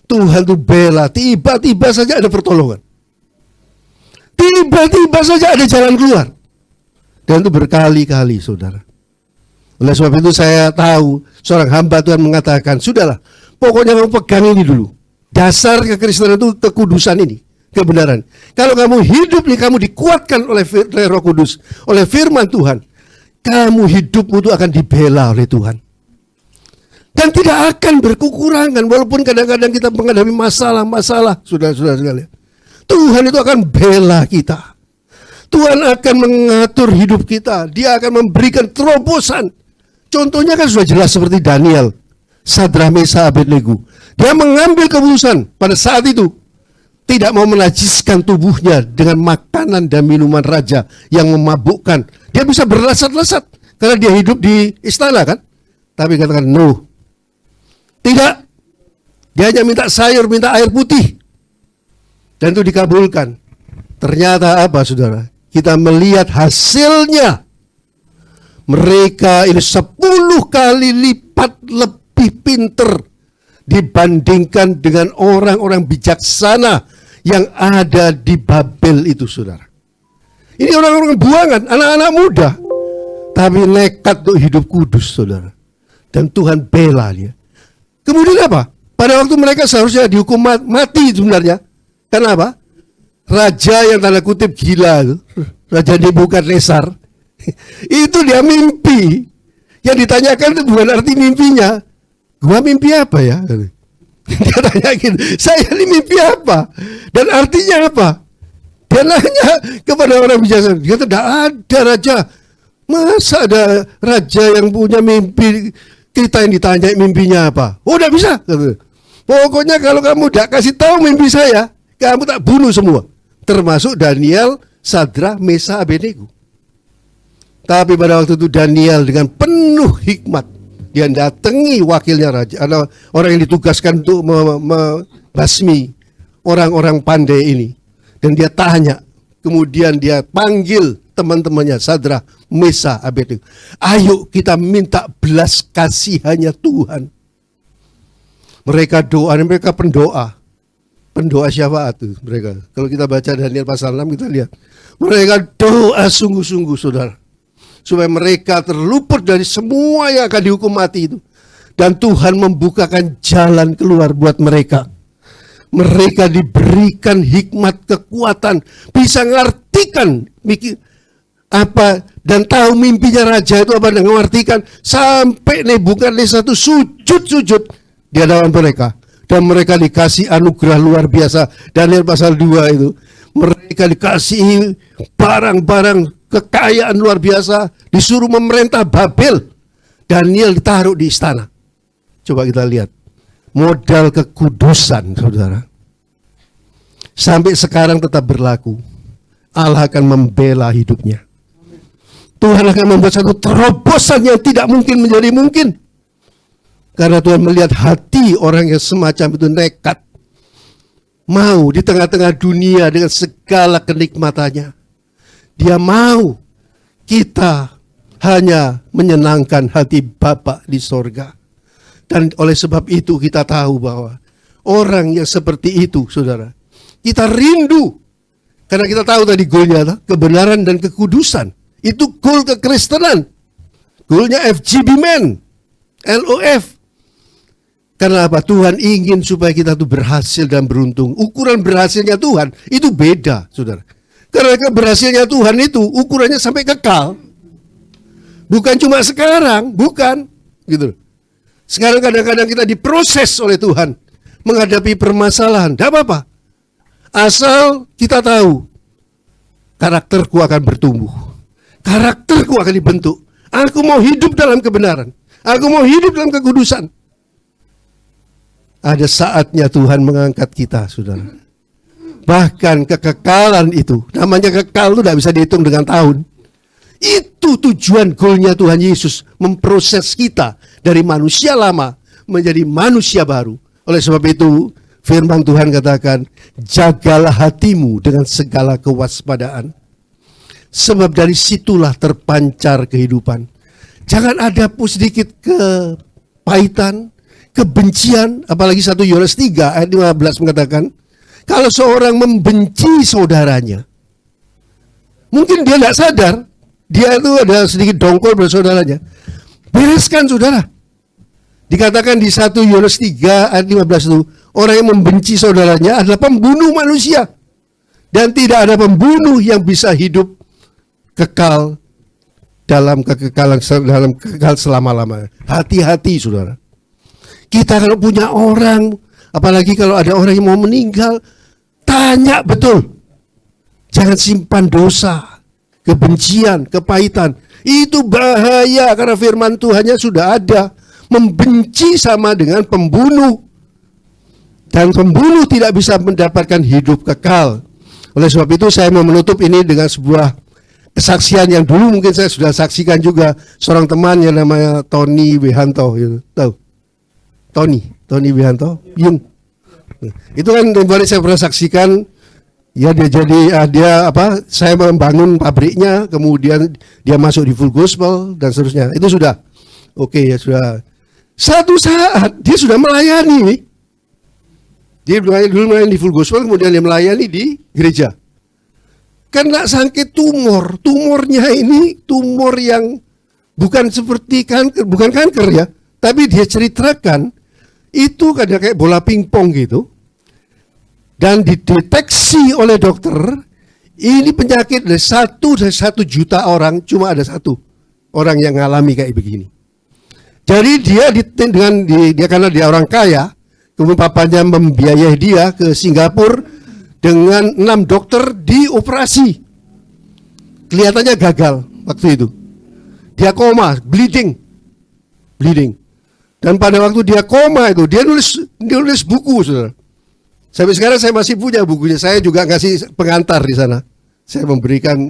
Speaker 2: Tuhan itu bela. Tiba-tiba saja ada pertolongan. Tiba-tiba saja ada jalan keluar. Dan itu berkali-kali saudara. Oleh sebab itu saya tahu seorang hamba Tuhan mengatakan, sudahlah, pokoknya kamu pegang ini dulu. Dasar kekristenan itu kekudusan ini, kebenaran. Kalau kamu hidup nih, kamu dikuatkan oleh Roh Kudus, oleh firman Tuhan, kamu hidupmu itu akan dibela oleh Tuhan. Dan tidak akan berkekurangan, walaupun kadang-kadang kita menghadapi masalah-masalah, saudara-saudara sekalian. Tuhan itu akan bela kita. Tuhan akan mengatur hidup kita. Dia akan memberikan terobosan. Contohnya kan sudah jelas seperti Daniel, Sadrah, Mesah, Abednego. Dia mengambil keputusan pada saat itu tidak mau menajiskan tubuhnya dengan makanan dan minuman raja yang memabukkan. Dia bisa berlesat-lesat karena dia hidup di istana kan. Tapi katakan no. Tidak. Dia hanya minta sayur, minta air putih. Dan itu dikabulkan. Ternyata apa saudara? Kita melihat hasilnya. Mereka ini 10 kali lipat lebih pinter dibandingkan dengan orang-orang bijaksana yang ada di Babel itu saudara. Ini orang-orang buangan, anak-anak muda. Tapi nekat untuk hidup kudus saudara. Dan Tuhan bela dia. Kemudian apa? Pada waktu mereka seharusnya dihukum mati sebenarnya. Kenapa? Raja yang tanda kutip gila itu, Raja Nebukadnezar, itu dia mimpi. Yang ditanyakan itu bukan arti mimpinya. Gua mimpi apa ya? Dia tanyakin, saya ini mimpi apa? Dan artinya apa? Dia nanya kepada orang bijaksana. Dia tidak ada raja. Masa ada raja yang punya mimpi? Kita yang ditanya mimpinya apa? Oh, tidak bisa. Pokoknya kalau kamu tidak kasih tahu mimpi saya, kamu tak bunuh semua. Termasuk Daniel, Sadrah, Mesah, Abednego. Tapi pada waktu itu Daniel dengan penuh hikmat, dia datangi wakilnya raja, ada orang yang ditugaskan untuk membasmi orang-orang pandai ini. Dan dia tanya, kemudian dia panggil teman-temannya, Sadrah, Mesah, Abednego. Ayo kita minta belas kasihannya Tuhan. Mereka doa, mereka pendoa. Pendoa syafaat itu mereka. Kalau kita baca Daniel pasal 6 kita lihat. Mereka doa sungguh-sungguh saudara. Supaya mereka terluput dari semua yang akan dihukum mati itu. Dan Tuhan membukakan jalan keluar buat mereka. Mereka diberikan hikmat, kekuatan. Bisa ngartikan apa dan tahu mimpinya raja itu apa dan mengartikan. Sampai Nebukadnezar itu sujud-sujud di hadapan mereka. Dan mereka dikasih anugerah luar biasa. Daniel pasal 2 itu. Mereka dikasih barang-barang kekayaan luar biasa. Disuruh memerintah Babel. Daniel ditaruh di istana. Coba kita lihat. Modal kekudusan, saudara. Sampai sekarang tetap berlaku. Allah akan membela hidupnya. Tuhan akan membuat satu terobosan yang tidak mungkin menjadi mungkin. Karena Tuhan melihat hati orang yang semacam itu nekat. Mau di tengah-tengah dunia dengan segala kenikmatannya. Dia mau kita hanya menyenangkan hati Bapa di sorga. Dan oleh sebab itu kita tahu bahwa orang yang seperti itu, saudara, kita rindu. Karena kita tahu tadi goalnya, kebenaran dan kekudusan. Itu goal kekristenan. Goalnya FGB Men, LOF. Karena apa? Tuhan ingin supaya kita tuh berhasil dan beruntung. Ukuran berhasilnya Tuhan itu beda, saudara. Karena keberhasilannya Tuhan itu ukurannya sampai kekal. Bukan cuma sekarang, bukan. Gitu. Sekarang kadang-kadang kita diproses oleh Tuhan. Menghadapi permasalahan, tidak apa-apa. Asal kita tahu, karakterku akan bertumbuh. Karakterku akan dibentuk. Aku mau hidup dalam kebenaran. Aku mau hidup dalam kekudusan. Ada saatnya Tuhan mengangkat kita, saudara. Bahkan kekekalan itu, namanya kekal itu tidak bisa dihitung dengan tahun. Itu tujuan goalnya Tuhan Yesus, memproses kita dari manusia lama menjadi manusia baru. Oleh sebab itu, firman Tuhan katakan, jagalah hatimu dengan segala kewaspadaan. Sebab dari situlah terpancar kehidupan. Jangan ada pun sedikit kepahitan, kebencian, apalagi 1 Yohanes 3 ayat 15 mengatakan, kalau seorang membenci saudaranya, mungkin dia tidak sadar, dia itu ada sedikit dongkol pada saudaranya. Bereskan saudara. Dikatakan di 1 Yohanes 3 ayat 15 itu, orang yang membenci saudaranya adalah pembunuh manusia. Dan tidak ada pembunuh yang bisa hidup kekal dalam kekal selama-lamanya. Hati-hati saudara. Kita kalau punya orang, apalagi kalau ada orang yang mau meninggal, tanya betul. Jangan simpan dosa, kebencian, kepahitan. Itu bahaya karena firman Tuhannya sudah ada. Membenci sama dengan pembunuh. Dan pembunuh tidak bisa mendapatkan hidup kekal. Oleh sebab itu saya mau menutup ini dengan sebuah kesaksian yang dulu mungkin saya sudah saksikan juga. Seorang teman yang namanya Tony Wihanto, gitu. Tahu? Tony Wihanto, Yung. Itu kan boleh saya pernah saksikan. Ya dia jadi saya membangun pabriknya, kemudian dia masuk di Full Gospel dan seterusnya. Itu sudah. Oke, ya sudah. Satu saat dia sudah melayani. Dia dulu melayani di Full Gospel, kemudian dia melayani di gereja. Kena sakit tumor. Tumornya ini tumor yang bukan seperti kanker, bukan kanker ya. Tapi dia ceritakan itu kayak bola pingpong gitu. Dan dideteksi oleh dokter, ini penyakit dari 1 juta orang, cuma ada 1 orang yang mengalami kayak begini. Jadi dia karena dia orang kaya, kemudian papanya membiayai dia ke Singapura dengan 6 dokter dioperasi. Kelihatannya gagal waktu itu. Dia koma, bleeding. Dan pada waktu dia koma itu, dia nulis buku, saudara. Sampai sekarang saya masih punya bukunya. Saya juga kasih pengantar di sana. Saya memberikan,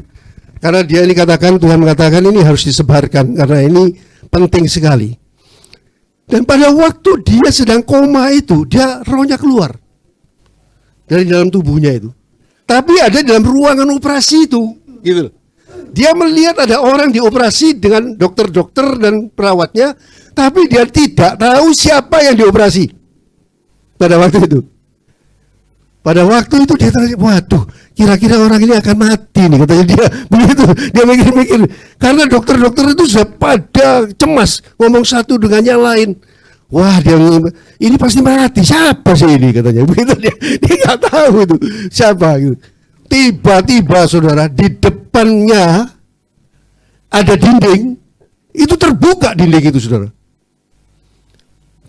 Speaker 2: karena dia ini Tuhan mengatakan ini harus disebarkan, karena ini penting sekali. Dan pada waktu dia sedang koma itu, dia rohnya keluar dari dalam tubuhnya itu. Tapi ada dalam ruangan operasi itu, gitu. Dia melihat ada orang dioperasi dengan dokter-dokter dan perawatnya, tapi dia tidak tahu siapa yang dioperasi pada waktu itu. Pada waktu itu dia tanya, waduh, kira-kira orang ini akan mati nih, katanya dia begitu. Dia mikir-mikir, karena dokter-dokter itu sudah pada cemas, ngomong satu dengan yang lain. Wah, ini pasti mati. Siapa sih ini, katanya. Begitu dia nggak tahu itu siapa. Gitu. Tiba-tiba saudara, di depannya ada dinding, itu terbuka dinding itu saudara.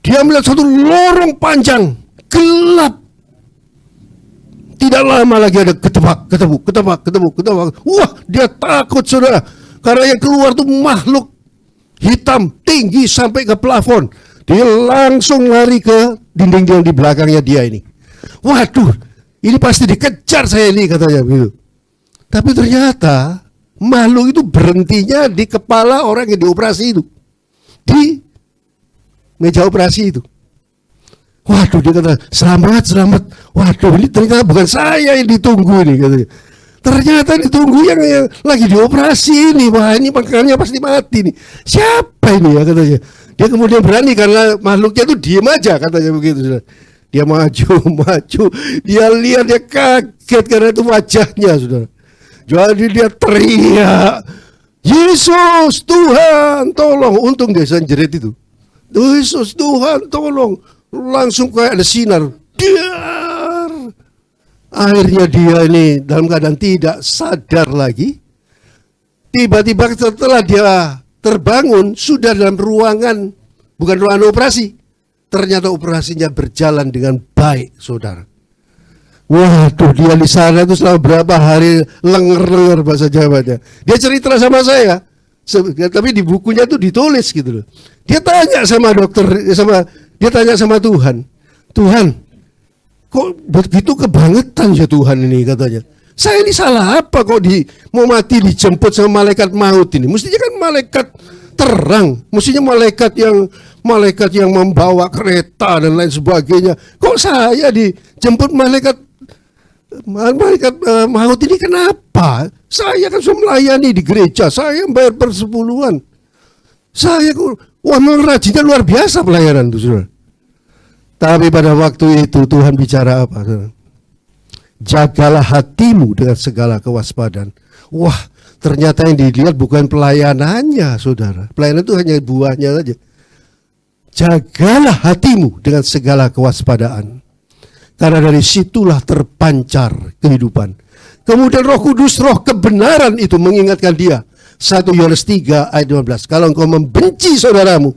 Speaker 2: Dia melihat satu lorong panjang, gelap. Tidak lama lagi ada ketebak. Wah, dia takut saudara. Karena yang keluar tuh makhluk hitam, tinggi sampai ke plafon. Dia langsung lari ke dinding yang di belakangnya dia ini. Waduh, ini pasti dikejar saya ini, katanya begitu. Tapi ternyata makhluk itu berhentinya di kepala orang yang dioperasi itu. Di meja operasi itu. Waduh, dia kata, selamat. Waduh, ini ternyata bukan saya yang ditunggu ini, katanya. Ternyata ditunggu yang lagi dioperasi ini. Wah, ini makanya pasti mati nih. Siapa ini ya, katanya. Dia kemudian berani karena makhluknya itu diem aja, katanya begitu. Dia maju. Dia lihat, dia kaget karena itu wajahnya, saudara. Jadi dia teriak, Yesus, Tuhan, tolong. Untung dia jerit itu. Yesus, Tuhan, tolong. Langsung kayak ada sinar. Dar. Akhirnya dia ini dalam keadaan tidak sadar lagi. Tiba-tiba setelah dia terbangun, sudah dalam ruangan, bukan ruangan operasi. Ternyata operasinya berjalan dengan baik, saudara. Waduh, dia di sana itu selama berapa hari lenger bahasa Jawanya. Dia cerita sama saya, Tapi di bukunya tuh ditulis gitu loh. Dia tanya sama dokter, dia tanya sama Tuhan, Tuhan, kok begitu kebangetan ya Tuhan ini, katanya. Saya ini salah apa kok mau mati dijemput sama malaikat maut ini? Mestinya kan malaikat terang, mestinya malaikat yang membawa kereta dan lain sebagainya. Kok saya dijemput malaikat maut ini, kenapa? Saya kan sudah melayani di gereja, saya bayar persepuluhan. Memang rajinnya luar biasa pelayanan itu, saudara. Tapi pada waktu itu Tuhan bicara apa, saudara? Jagalah hatimu dengan segala kewaspadaan. Wah, ternyata yang dilihat bukan pelayanannya, saudara. Pelayanan itu hanya buahnya saja. Jagalah hatimu dengan segala kewaspadaan. Karena dari situlah terpancar kehidupan. Kemudian Roh Kudus, roh kebenaran itu mengingatkan dia. 1 Yohanes 3 ayat 15. Kalau engkau membenci saudaramu,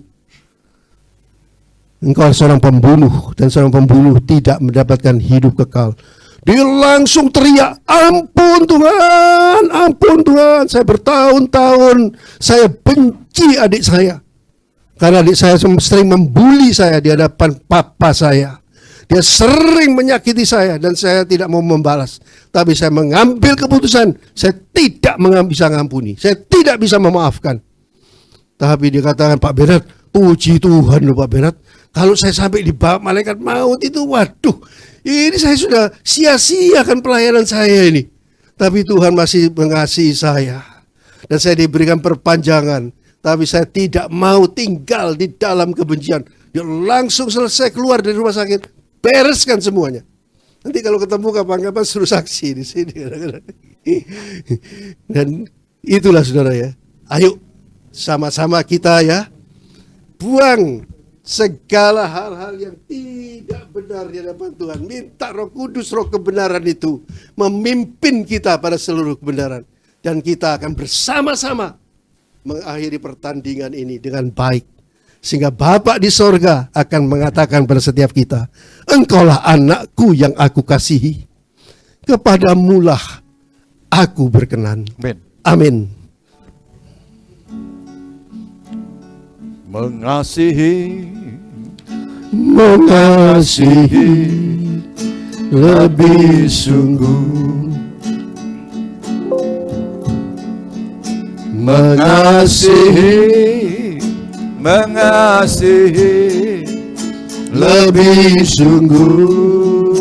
Speaker 2: engkau seorang pembunuh, dan seorang pembunuh tidak mendapatkan hidup kekal. Dia langsung teriak, ampun Tuhan, saya bertahun-tahun saya benci adik saya. Karena adik saya sering membuli saya di hadapan papa saya. Dia sering menyakiti saya dan saya tidak mau membalas. Tapi saya mengambil keputusan, saya tidak bisa mengampuni, saya tidak bisa memaafkan. Tapi dia katakan, Pak Bernard, puji Tuhan loh Pak Bernard, kalau saya sampai dibawa malaikat maut itu, waduh, ini saya sudah sia-siakan pelayanan saya ini. Tapi Tuhan masih mengasihi saya. Dan saya diberikan perpanjangan. Tapi saya tidak mau tinggal di dalam kebencian. Dia langsung selesai keluar dari rumah sakit, bereskan semuanya. Nanti kalau ketemu kapan-kapan suruh saksi di sini. Dan itulah saudara ya. Ayo sama-sama kita ya, buang segala hal-hal yang tidak benar di hadapan Tuhan. Minta Roh Kudus, roh kebenaran itu memimpin kita pada seluruh kebenaran. Dan kita akan bersama-sama mengakhiri pertandingan ini dengan baik. Sehingga Bapa di sorga akan mengatakan pada setiap kita, engkaulah anakku yang aku kasihi, kepadamulah aku berkenan.
Speaker 7: Amin.
Speaker 2: Amin.
Speaker 7: Mengasihi
Speaker 2: lebih sungguh,
Speaker 7: mengasihi
Speaker 2: lebih sungguh.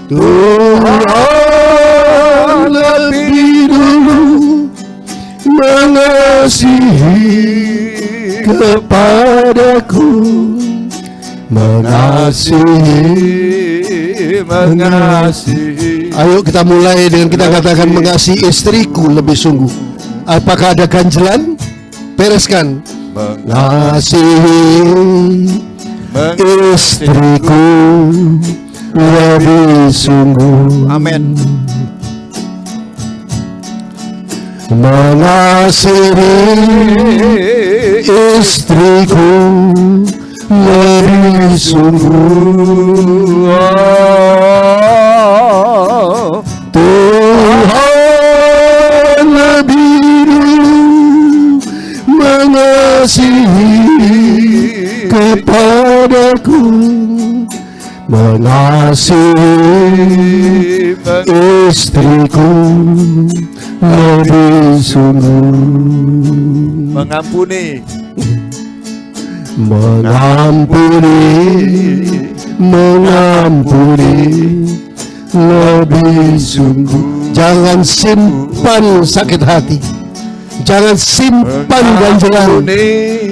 Speaker 2: Tuhan lebih dulu mengasihi kepadaku, mengasihi. Ayo kita mulai dengan kita katakan, mengasihi istriku lebih sungguh. Apakah ada ganjelan? Bereskan. Mengasihi istriku lebih sungguh.
Speaker 7: Amin.
Speaker 2: Mengasihi istriku lebih sungguh. Tuhan lebih dulu mengasihi kepadaku, mengasihi istriku lebih sungguh.
Speaker 7: Mengampuni
Speaker 2: lebih sungguh. Jangan simpan sakit hati, jangan simpan ganjelan,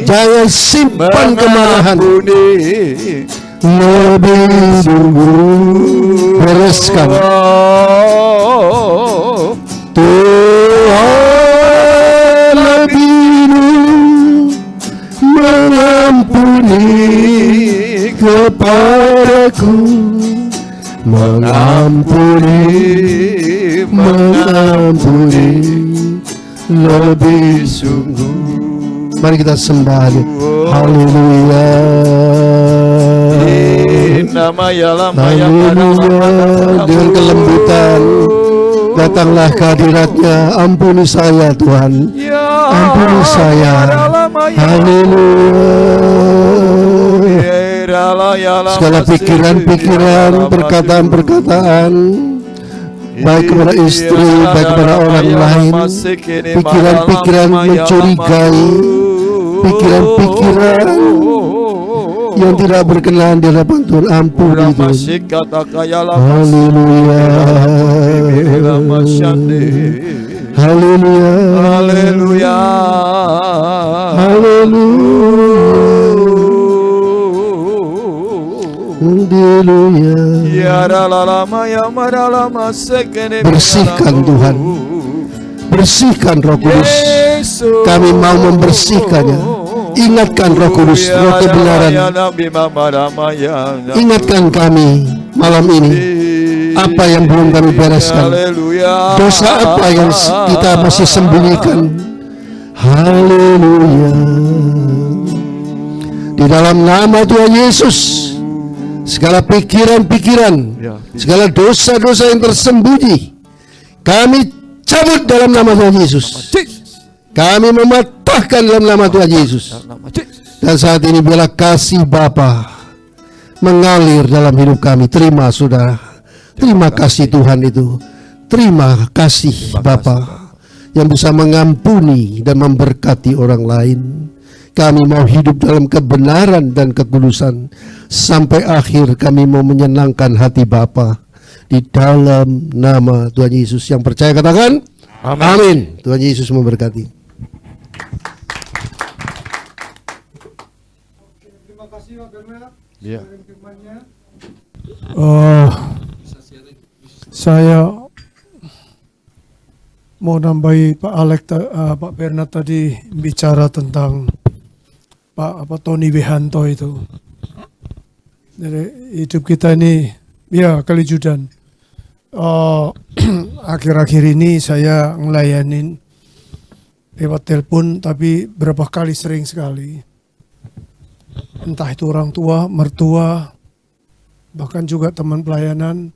Speaker 2: jangan simpan kemarahan. Lebih sungguh, bereskan. Tuhan lebih dulu mengampuni kepadaku, mengampuni lebih sungguh. Mari kita sembah. Haleluya.
Speaker 7: Nama ya
Speaker 2: Haleluya. Dengan kelembutan Datanglah kehadiratnya, ampuni saya Tuhan, ampuni saya. Haleluya. Segala pikiran-pikiran, perkataan-perkataan, baik kepada istri, baik kepada orang lain, pikiran-pikiran mencurigai, pikiran-pikiran yang tidak berkenan di hadapan Tuhan, ampuni Tuhan. Haleluya. Haleluya.
Speaker 7: Haleluya.
Speaker 2: Bersihkan Tuhan, bersihkan Roh Kudus. Kami mau membersihkannya. Ingatkan Roh Kudus, Roh kebenaran. Ingatkan kami malam ini apa yang belum kami bereskan, dosa apa yang kita masih sembunyikan. Haleluya. Di dalam nama Tuhan Yesus, segala pikiran-pikiran, segala dosa-dosa yang tersembunyi, kami cabut dalam nama Tuhan Yesus. Kami mematahkan dalam nama Tuhan Yesus. Dan saat ini biarlah kasih Bapa mengalir dalam hidup kami. Terima saudara. Terima kasih Tuhan itu. Terima kasih Bapa yang bisa mengampuni dan memberkati orang lain. Kami mau hidup dalam kebenaran dan kekudusan. Sampai akhir kami mau menyenangkan hati Bapa. Di dalam nama Tuhan Yesus. Yang percaya katakan amin. Tuhan Yesus memberkati.
Speaker 3: Terima kasih Pak Bernard.
Speaker 7: Ya.
Speaker 8: Saya mau nambahi Pak Bernard tadi bicara tentang Tony Wihanto itu. Jadi hidup kita ini ya kali Judan. Akhir-akhir ini saya ngelayanin lewat telepon, tapi berapa kali sering sekali. Entah itu orang tua, mertua, bahkan juga teman pelayanan,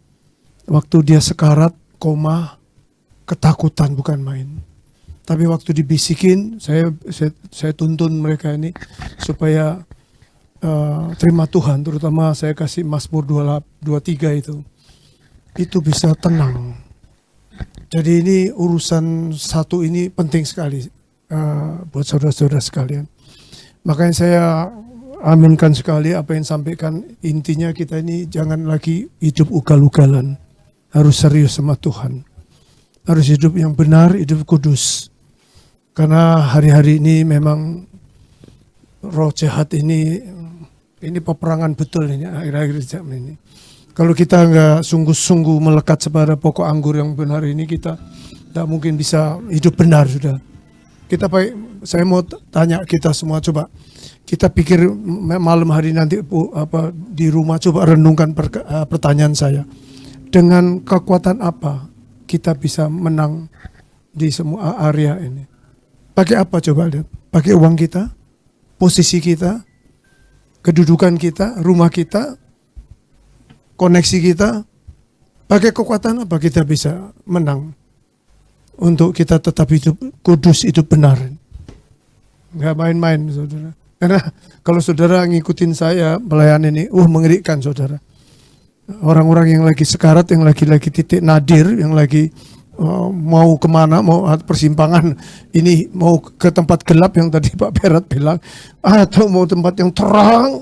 Speaker 8: waktu dia sekarat, koma, ketakutan bukan main. Tapi waktu dibisikin, saya tuntun mereka ini supaya terima Tuhan, terutama saya kasih Mazmur 23 itu bisa tenang. Jadi ini urusan satu ini penting sekali buat saudara-saudara sekalian. Makanya saya aminkan sekali apa yang sampaikan. Intinya kita ini jangan lagi hidup ugal-ugalan. Harus serius sama Tuhan. Harus hidup yang benar, hidup kudus. Karena hari-hari ini memang roh jahat ini peperangan betul ini akhir-akhir zaman ini. Kalau kita nggak sungguh-sungguh melekat kepada pokok anggur yang benar ini, kita tidak mungkin bisa hidup benar sudah. Saya mau tanya kita semua, coba kita pikir malam hari nanti di rumah, coba renungkan pertanyaan saya. Dengan kekuatan apa kita bisa menang di semua area ini? Pakai apa coba lihat? Pakai uang kita, posisi kita, kedudukan kita, rumah kita, koneksi kita, pakai kekuatan apa kita bisa menang untuk kita tetap hidup kudus, hidup benar. Nggak main-main saudara. Karena kalau saudara ngikutin saya pelayanan ini, mengerikan saudara. Orang-orang yang lagi sekarat, yang lagi titik nadir, yang lagi mau kemana, mau persimpangan ini, mau ke tempat gelap yang tadi Pak Berat bilang, atau mau tempat yang terang,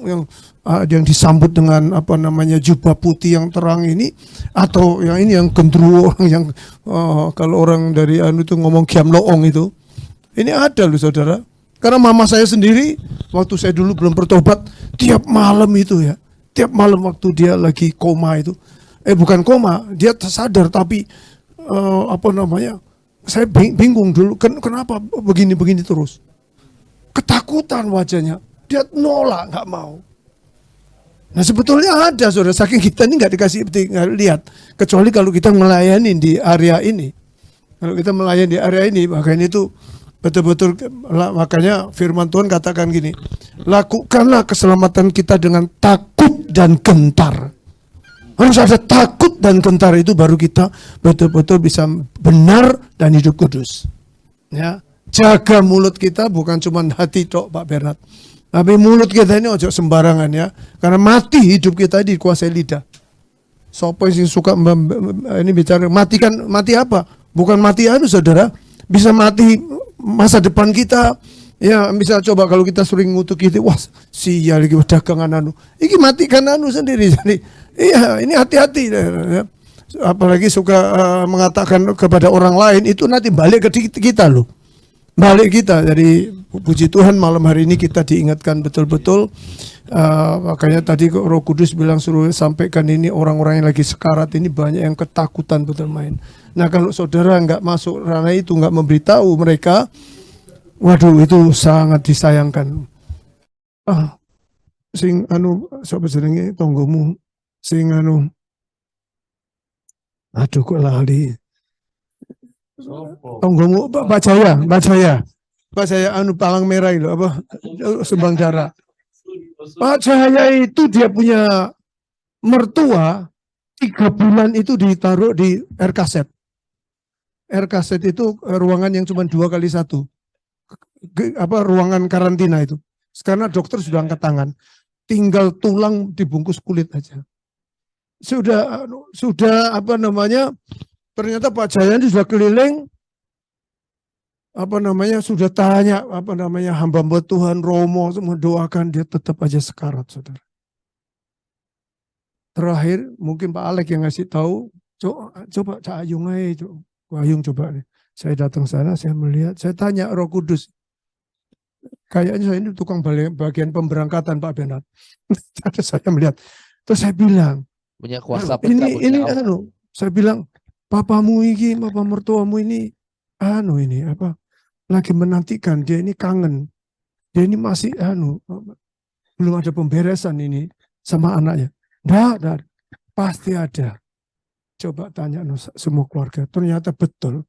Speaker 8: yang disambut dengan jubah putih yang terang ini, atau yang ini yang gendruwo, orang yang kalau orang dari itu ngomong kiam loong itu, ini ada loh saudara. Karena mama saya sendiri waktu saya dulu belum bertobat, tiap malam itu ya, tiap malam waktu dia lagi koma itu, bukan koma, dia sadar tapi saya bingung dulu, kenapa begini terus, ketakutan wajahnya, dia nolak, nggak mau. Nah sebetulnya ada saudara, saking kita ini nggak dikasih lihat, kecuali kalau kita melayani di area ini. Kalau kita melayani di area ini, makanya itu betul-betul, makanya firman Tuhan katakan gini, lakukanlah keselamatan kita dengan takut dan gentar. Harus ada takut dan gentar, itu baru kita betul-betul bisa benar dan hidup kudus. Ya, jaga mulut kita, bukan cuma hati tok Pak Bernard. Tapi mulut kita ini ojo sembarangan ya. Karena mati hidup kita dikuasai lidah. Sopo yang suka ini bicara mati apa? Bukan mati saudara. Bisa mati masa depan kita. Ya, bisa coba kalau kita sering ngutuk gitu, wah sial lagi dagangan iki matikan sendiri. Jadi iya, ini hati-hati ya. Apalagi suka mengatakan kepada orang lain, itu nanti balik ke kita loh. Balik kita. Jadi puji Tuhan malam hari ini kita diingatkan betul-betul. Makanya tadi Roh Kudus bilang suruh sampaikan ini, orang-orang yang lagi sekarat ini banyak yang ketakutan betul main. Nah kalau saudara nggak masuk ranah itu, nggak memberitahu mereka, waduh itu sangat disayangkan. Sing siapa jenenge tonggomu, sing aduh kok lali. Tonggomu Pak Jaya palang merah itu apa Sumbang Jara. Pak Jaya itu dia punya mertua 3 bulan itu ditaruh di RKZ. RKZ itu ruangan yang cuma 2x1. Ruangan karantina itu. Karena dokter sudah angkat tangan. Tinggal tulang dibungkus kulit aja. Sudah ternyata Pak Jaya ini sudah keliling, sudah tanya, hamba Tuhan Romo, mendoakan, dia tetap aja sekarat, saudara. Terakhir, mungkin Pak Alek yang ngasih tahu, coba Cak Ayung aja, Ayung coba nih. Saya datang sana, saya melihat, saya tanya Roh Kudus, kayaknya saya ini tukang bagian pemberangkatan Pak Bernard. Saya melihat, terus saya bilang,
Speaker 7: Punya kuasa
Speaker 8: ini saya bilang, papamu ini, papa mertuamu ini, lagi menantikan, dia ini kangen, dia ini masih belum ada pemberesan ini sama anaknya. Nggak, pasti ada. Coba tanya semua keluarga, ternyata betul.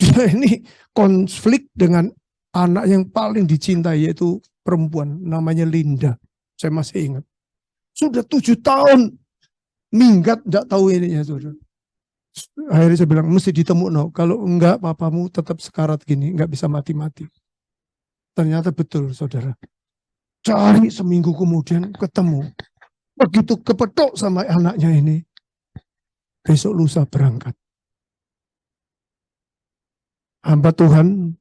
Speaker 8: Dia ini konflik dengan anak yang paling dicintai, yaitu perempuan, namanya Linda. Saya masih ingat. Sudah 7 tahun minggat, enggak tahu ininya, saudara. Akhirnya saya bilang, mesti ditemu, kalau enggak papamu tetap sekarat gini, enggak bisa mati-mati. Ternyata betul, saudara. Cari seminggu kemudian ketemu. Begitu kepetok sama anaknya ini, besok lusa berangkat. Hamba Tuhan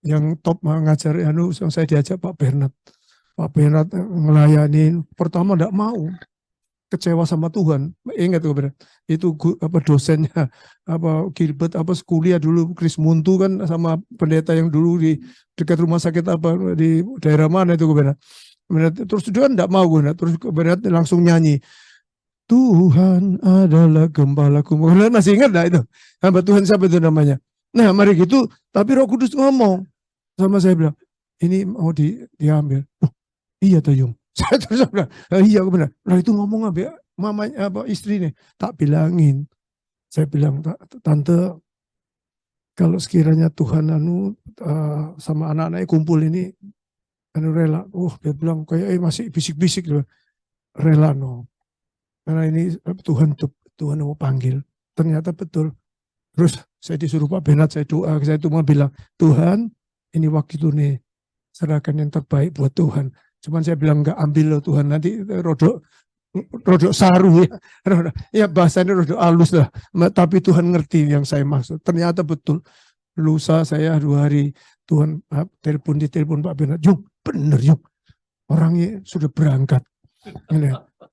Speaker 8: yang top mengajar, yang saya diajak Pak Bernard. Pak Bernard melayani, pertama enggak mau. Kecewa sama Tuhan. Ingat itu dosennya Gilbert kuliah dulu Chris Muntu kan, sama pendeta yang dulu di dekat rumah sakit di daerah mana itu terus dia enggak mau, terus langsung nyanyi, Tuhan adalah gembalaku. Masih ingat enggak itu? Hamba Tuhan siapa itu namanya? Nah mari gitu, tapi Roh Kudus ngomong sama saya, bilang ini mau diambil. Iya Toyong. Saya terus bilang, iya benar. Nah itu ngomong mamanya istri nih, tak bilangin. Saya bilang, tante, kalau sekiranya Tuhan sama anak-anaknya kumpul ini, rela. Dia bilang kayak masih bisik-bisik, rela Karena ini Tuhan mau panggil. Ternyata betul. Terus saya disuruh Pak Bernard, saya doa, saya cuma bilang, Tuhan, ini waktu itu nih, serahkan yang terbaik buat Tuhan. Cuman saya bilang enggak, ambil loh Tuhan, nanti rodok saru ya. Ya bahasanya rodok halus lah. Tapi Tuhan ngerti yang saya maksud. Ternyata betul. Lusa saya 2 hari Tuhan telepon Pak Bernard. Yung, bener Yung. Orangnya sudah berangkat.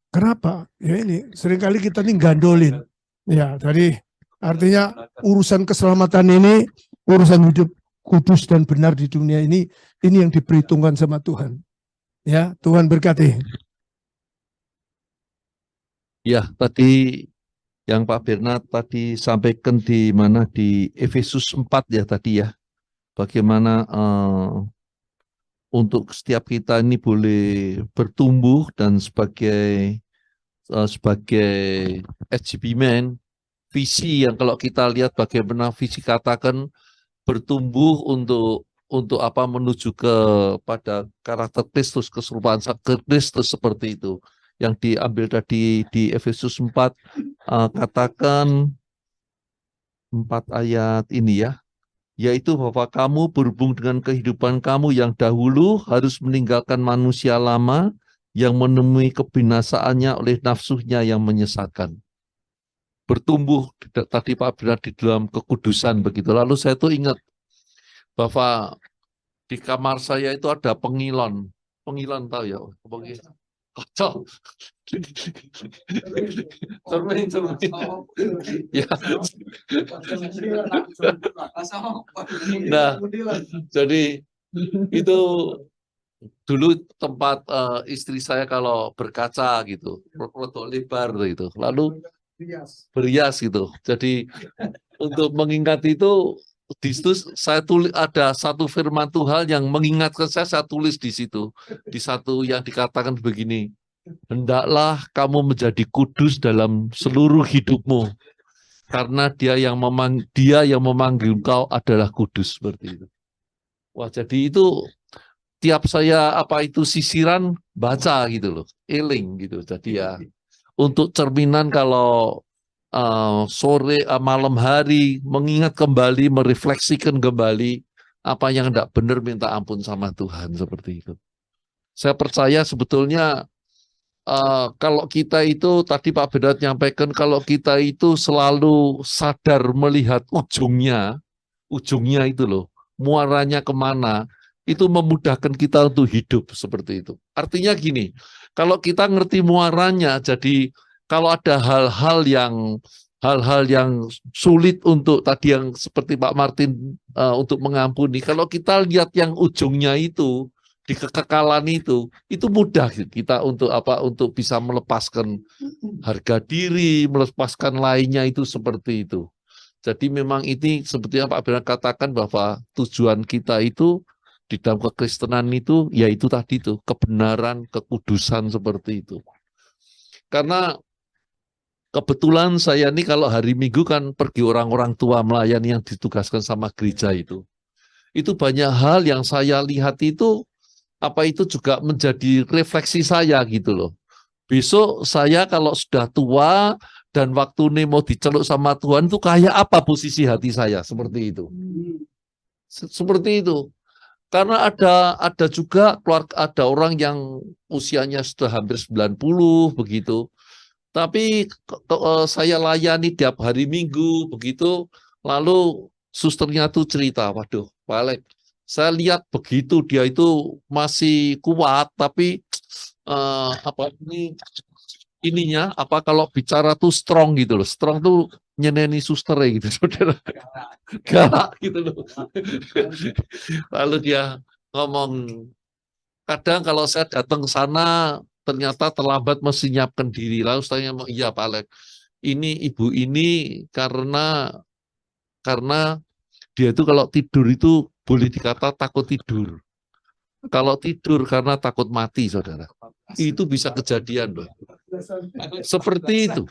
Speaker 8: Kenapa? Ya ini seringkali kita nih gandolin. Ya, jadi artinya urusan keselamatan ini, urusan hidup kudus dan benar di dunia ini yang diperhitungkan sama Tuhan. Ya, Tuhan berkati.
Speaker 7: Ya, tadi yang Pak Bernard tadi sampaikan di mana di Efesus 4 ya tadi ya. Bagaimana untuk setiap kita ini boleh bertumbuh dan sebagai SGB Man, visi yang kalau kita lihat bagaimana visi katakan bertumbuh untuk menuju kepada karakter Kristus, keserupaan Kristus seperti itu. yang diambil tadi di Efesus 4, katakan 4 ayat ini ya, yaitu bahwa kamu berhubung dengan kehidupan kamu yang dahulu harus meninggalkan manusia lama yang menemui kebinasaannya oleh nafsunya yang menyesatkan. Bertumbuh tadi Pak Bernard di dalam kekudusan begitu. Lalu saya tuh ingat bahwa di kamar saya itu ada pengilon. Pengilon tahu ya? Kocok. Cermin. Ya. Nah, jadi itu dulu tempat istri saya kalau berkaca gitu, rotok lebar gitu. Lalu berias gitu. Jadi untuk mengingat itu di situ saya tulis ada satu firman Tuhan yang mengingatkan saya tulis di situ. Di satu yang dikatakan begini, hendaklah kamu menjadi kudus dalam seluruh hidupmu, karena dia yang memanggil engkau adalah kudus, seperti itu. Wah, jadi itu tiap saya sisiran baca gitu loh, eling gitu. Jadi ya untuk cerminan kalau sore malam hari mengingat kembali, merefleksikan kembali apa yang tidak benar, minta ampun sama Tuhan, seperti itu. Saya percaya sebetulnya kalau kita itu tadi Pak Bedat nyampaikan, kalau kita itu selalu sadar melihat ujungnya itu loh, muaranya kemana, itu memudahkan kita untuk hidup seperti itu. Artinya gini, kalau kita ngerti muaranya, jadi kalau ada hal-hal yang sulit untuk tadi yang seperti Pak Martin untuk mengampuni, kalau kita lihat yang ujungnya itu di kekekalan itu mudah kita untuk bisa melepaskan harga diri, melepaskan lainnya itu seperti itu. Jadi memang ini seperti yang Pak Bernard katakan bahwa tujuan kita itu di dalam kekristenan itu yaitu tadi itu kebenaran, kekudusan seperti itu. Karena kebetulan saya ini kalau hari Minggu kan pergi orang-orang tua melayani yang ditugaskan sama gereja itu. Itu banyak hal yang saya lihat itu juga menjadi refleksi saya gitu loh. Besok saya kalau sudah tua dan waktu ini mau diceluk sama Tuhan itu kayak apa posisi hati saya, seperti itu. Seperti itu. Karena ada juga ada orang yang usianya sudah hampir 90 begitu. Tapi saya layani tiap hari Minggu begitu, lalu susternya tuh cerita, waduh, Pak Alek, saya lihat begitu dia itu masih kuat, tapi kalau bicara tuh strong gitu loh, strong tuh nyeneni suster gitu, saudara, galak gitu loh. Lalu dia ngomong, kadang kalau saya datang ke sana ternyata terlambat mesti nyiapkan diri. Lalu saya ngomong, iya Pak Alek, ini ibu ini karena dia itu kalau tidur itu boleh dikata takut tidur. Kalau tidur karena takut mati, saudara. Itu bisa kejadian, loh. Seperti itu.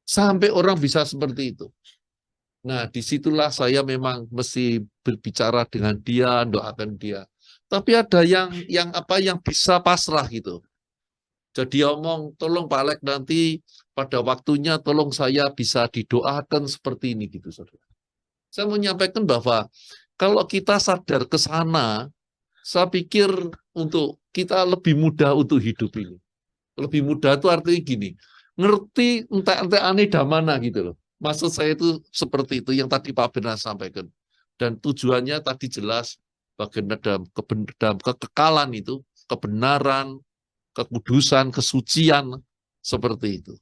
Speaker 7: Sampai orang bisa seperti itu. Nah, disitulah saya memang mesti berbicara dengan dia, doakan dia. Tapi ada yang bisa pasrah gitu. Jadi omong, tolong Pak Alek nanti pada waktunya tolong saya bisa didoakan seperti ini gitu, saudara. Saya menyampaikan bahwa kalau kita sadar ke sana, saya pikir untuk kita lebih mudah untuk hidup ini. Lebih mudah itu artinya gini, ngerti entek-entek aneh damana gitu loh. Maksud saya itu seperti itu yang tadi Pak Benar sampaikan. Dan tujuannya tadi jelas bagaimana dalam kekekalan itu, kebenaran, kekudusan, kesucian, seperti itu.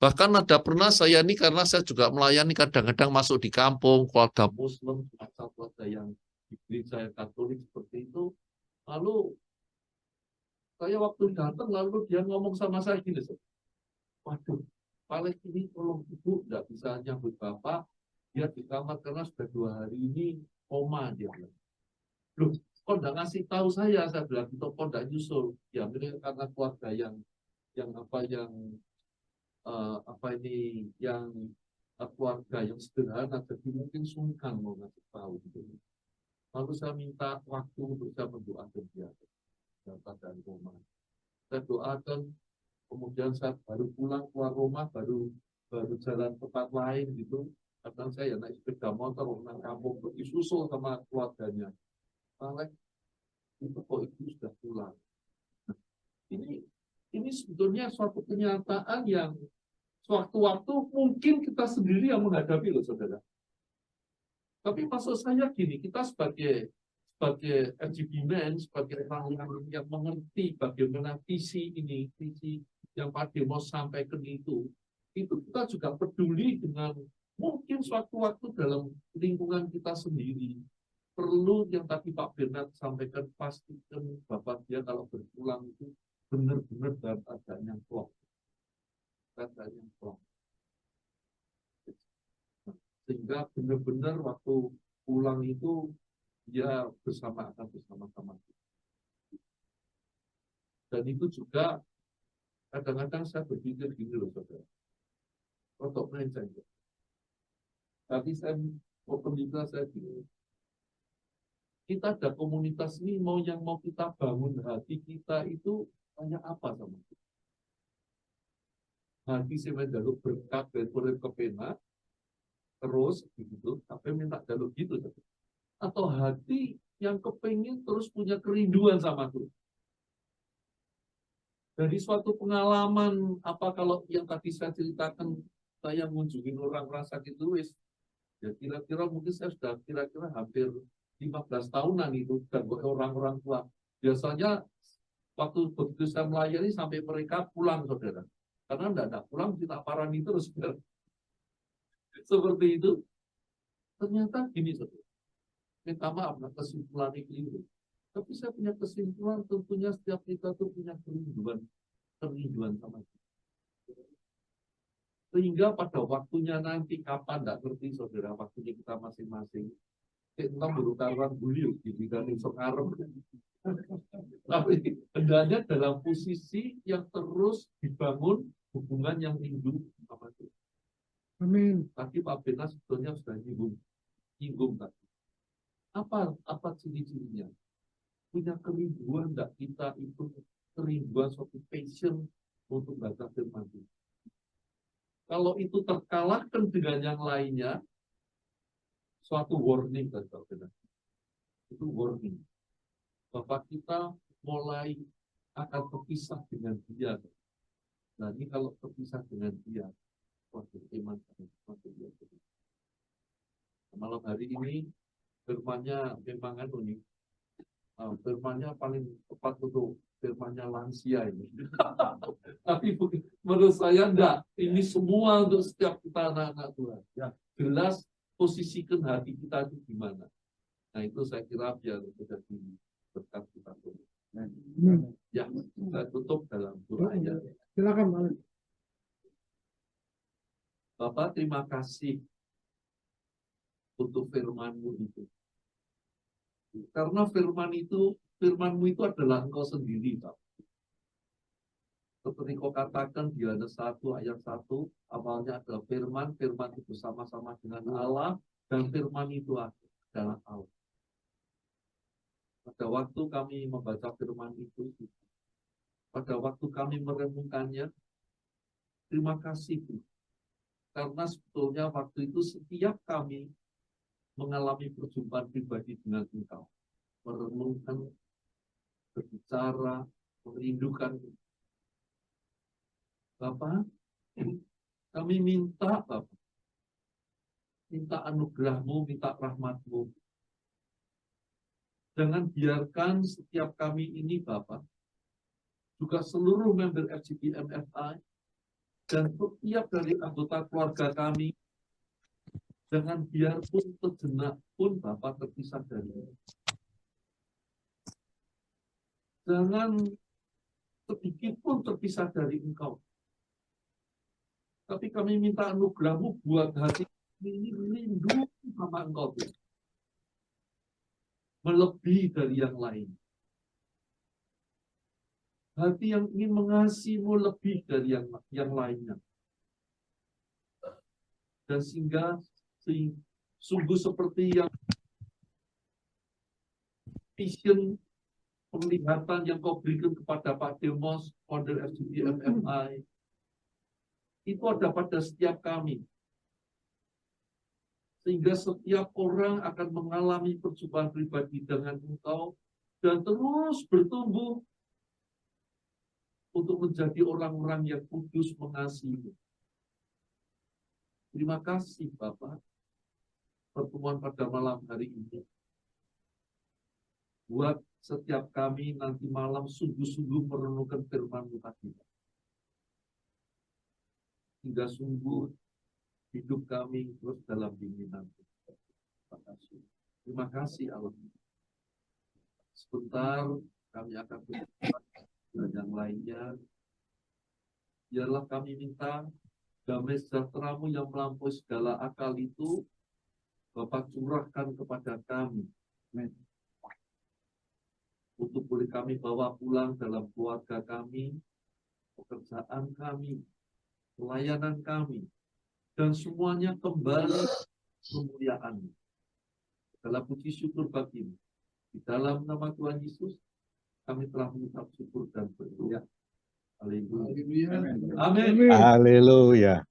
Speaker 7: Bahkan ada pernah saya ini karena saya juga melayani kadang-kadang masuk di kampung, keluarga Muslim, keluarga yang di gereja Katolik seperti itu. Lalu saya waktu datang lalu dia ngomong sama saya gini, waduh, paling ini tolong ibu nggak bisa nyambut bapak, dia di kamar karena sudah 2 hari ini koma dia bilang. Loh, kok nggak ngasih tahu saya bilang itu kok nggak nyusul, ya mungkin karena keluarga yang keluarga yang sederhana, jadi mungkin sungkan mau ngasih tahu gitu. Lalu saya minta waktu untuk saya mendoakan dia dalam keadaan koma. Saya doakan kemudian saya baru pulang keluar rumah, baru jalan tempat lain gitu. Kadang saya naik sepeda motor pulang kampung, pergi susul sama keluarganya. Malah itu kok ibu sudah pulang. Nah, ini sebetulnya suatu kenyataan yang sewaktu-waktu mungkin kita sendiri yang menghadapi loh saudara. Tapi maksud saya gini, kita sebagai RGB Men, sebagai orang yang mengerti bagaimana visi yang Pak Demos sampaikan itu kita juga peduli dengan mungkin suatu waktu dalam lingkungan kita sendiri. Perlu yang tadi Pak Bernard sampaikan, pastikan Bapak dia kalau berpulang itu benar-benar dalam keadaan yang plong. Sehingga benar-benar waktu pulang itu dia bersama-sama. Dan itu juga kadang-kadang saya berpikir gini loh saudara. Untuk main saja. Tapi saya gini. Kita ada komunitas ini mau kita bangun hati kita itu hanya apa sama kita? Hati saya jaluk berkat dari kepena terus begitu, tapi minta jaluk gitu. Atau hati yang kepengen terus punya kerinduan sama Tuhan. Dari suatu pengalaman kalau yang tadi saya ceritakan, saya mengunjungi orang sakit itu ya kira-kira mungkin saya sudah kira-kira hampir 15 tahunan itu dan orang-orang tua. Biasanya waktu begitu saya melayani sampai mereka pulang saudara. Karena tidak pulang kita parani terus saudara. Seperti itu. Ternyata gini saudara. Minta maaf, kesimpulan itu. Tapi saya punya kesimpulan, tentunya setiap kita tuh punya kerinduan sama kita. Sehingga pada waktunya nanti kapan tidak ngerti saudara, waktunya kita masing-masing. Kita baru karuan beliau di bidang sokarem. Tapi hendaknya dalam posisi yang terus dibangun hubungan yang rindu sama Tuhan.
Speaker 3: Amin.
Speaker 7: Tadi Pak Bena sebetulnya sudah nyinggung tadi. Apa ciri-cirinya? Punya kerinduan enggak kita itu, kerinduan suatu passion untuk baca firman Tuhan. Kalau itu terkalahkan dengan yang lainnya, suatu warning kan Pak Bena. Itu warning. Bapak kita mulai akan terpisah dengan dia. Nah ini kalau terpisah dengan dia, waktu iman dia. Malam hari ini firmannya memang unik. Firmannya paling tepat untuk firmannya lansia ini. Tapi menurut saya enggak. Ini semua untuk setiap kita anak-anak Tuhan. Ya, jelas posisikan hati kita itu gimana. Nah itu saya kira biar menjadi berkat kita tuh. Ya, saya tutup dalam doa ya.
Speaker 3: Silakan Pak.
Speaker 7: Bapak terima kasih untuk firman-Mu itu. Karena firman-Mu itu adalah Engkau sendiri, Pak. Seperti Kau katakan di Yohanes 1 ayat 1, awalnya adalah firman itu bersama-sama dengan Allah, dan firman itu adalah Allah. Pada waktu kami membaca firman itu, pada waktu kami merenungkannya, terima kasih, Tuhan. Karena sebetulnya waktu itu setiap kami mengalami perjumpaan pribadi dengan Engkau, merenungkan, berbicara, merindukan. Bapak, kami minta Bapak, minta anugerah-Mu, minta rahmat-Mu. Jangan biarkan setiap kami ini Bapak, juga seluruh member FGB MFI, dan setiap dari anggota keluarga kami, jangan biarpun sejenak pun Bapak terpisah dari Engkau. Jangan sedikit pun terpisah dari Engkau. Tapi kami minta anugerah-Mu buat hati ini rindu sama Engkau. Melebihi dari yang lain. Hati yang ingin mengasihi-Mu lebih dari yang lainnya. Dan sehingga sungguh seperti yang vision penglihatan yang kau berikan kepada Pak Demos, founder FGD FMI, itu ada pada setiap kami. Sehingga setiap orang akan mengalami perjumpaan pribadi dengan engkau dan terus bertumbuh untuk menjadi orang-orang yang kudus mengasihi. Terima kasih Bapak. Pertemuan pada malam hari ini buat setiap kami nanti malam sungguh-sungguh merenungkan firman-Mu tadi. Hingga sungguh hidup kami terus dalam bimbingan. Terima kasih. Terima kasih Allah. Sebentar kami akan berbicara dan yang lainnya. Biarlah kami minta damai sejahtera-Mu yang melampaui segala akal itu Bapak curahkan kepada kami. Untuk boleh kami bawa pulang dalam keluarga kami, pekerjaan kami, pelayanan kami, dan semuanya kembali kemuliaan. Segala puji syukur bagi-Mu. Di dalam nama Tuhan Yesus, kami telah mengucap syukur dan berdoa. Haleluya. Amin.
Speaker 9: Haleluya.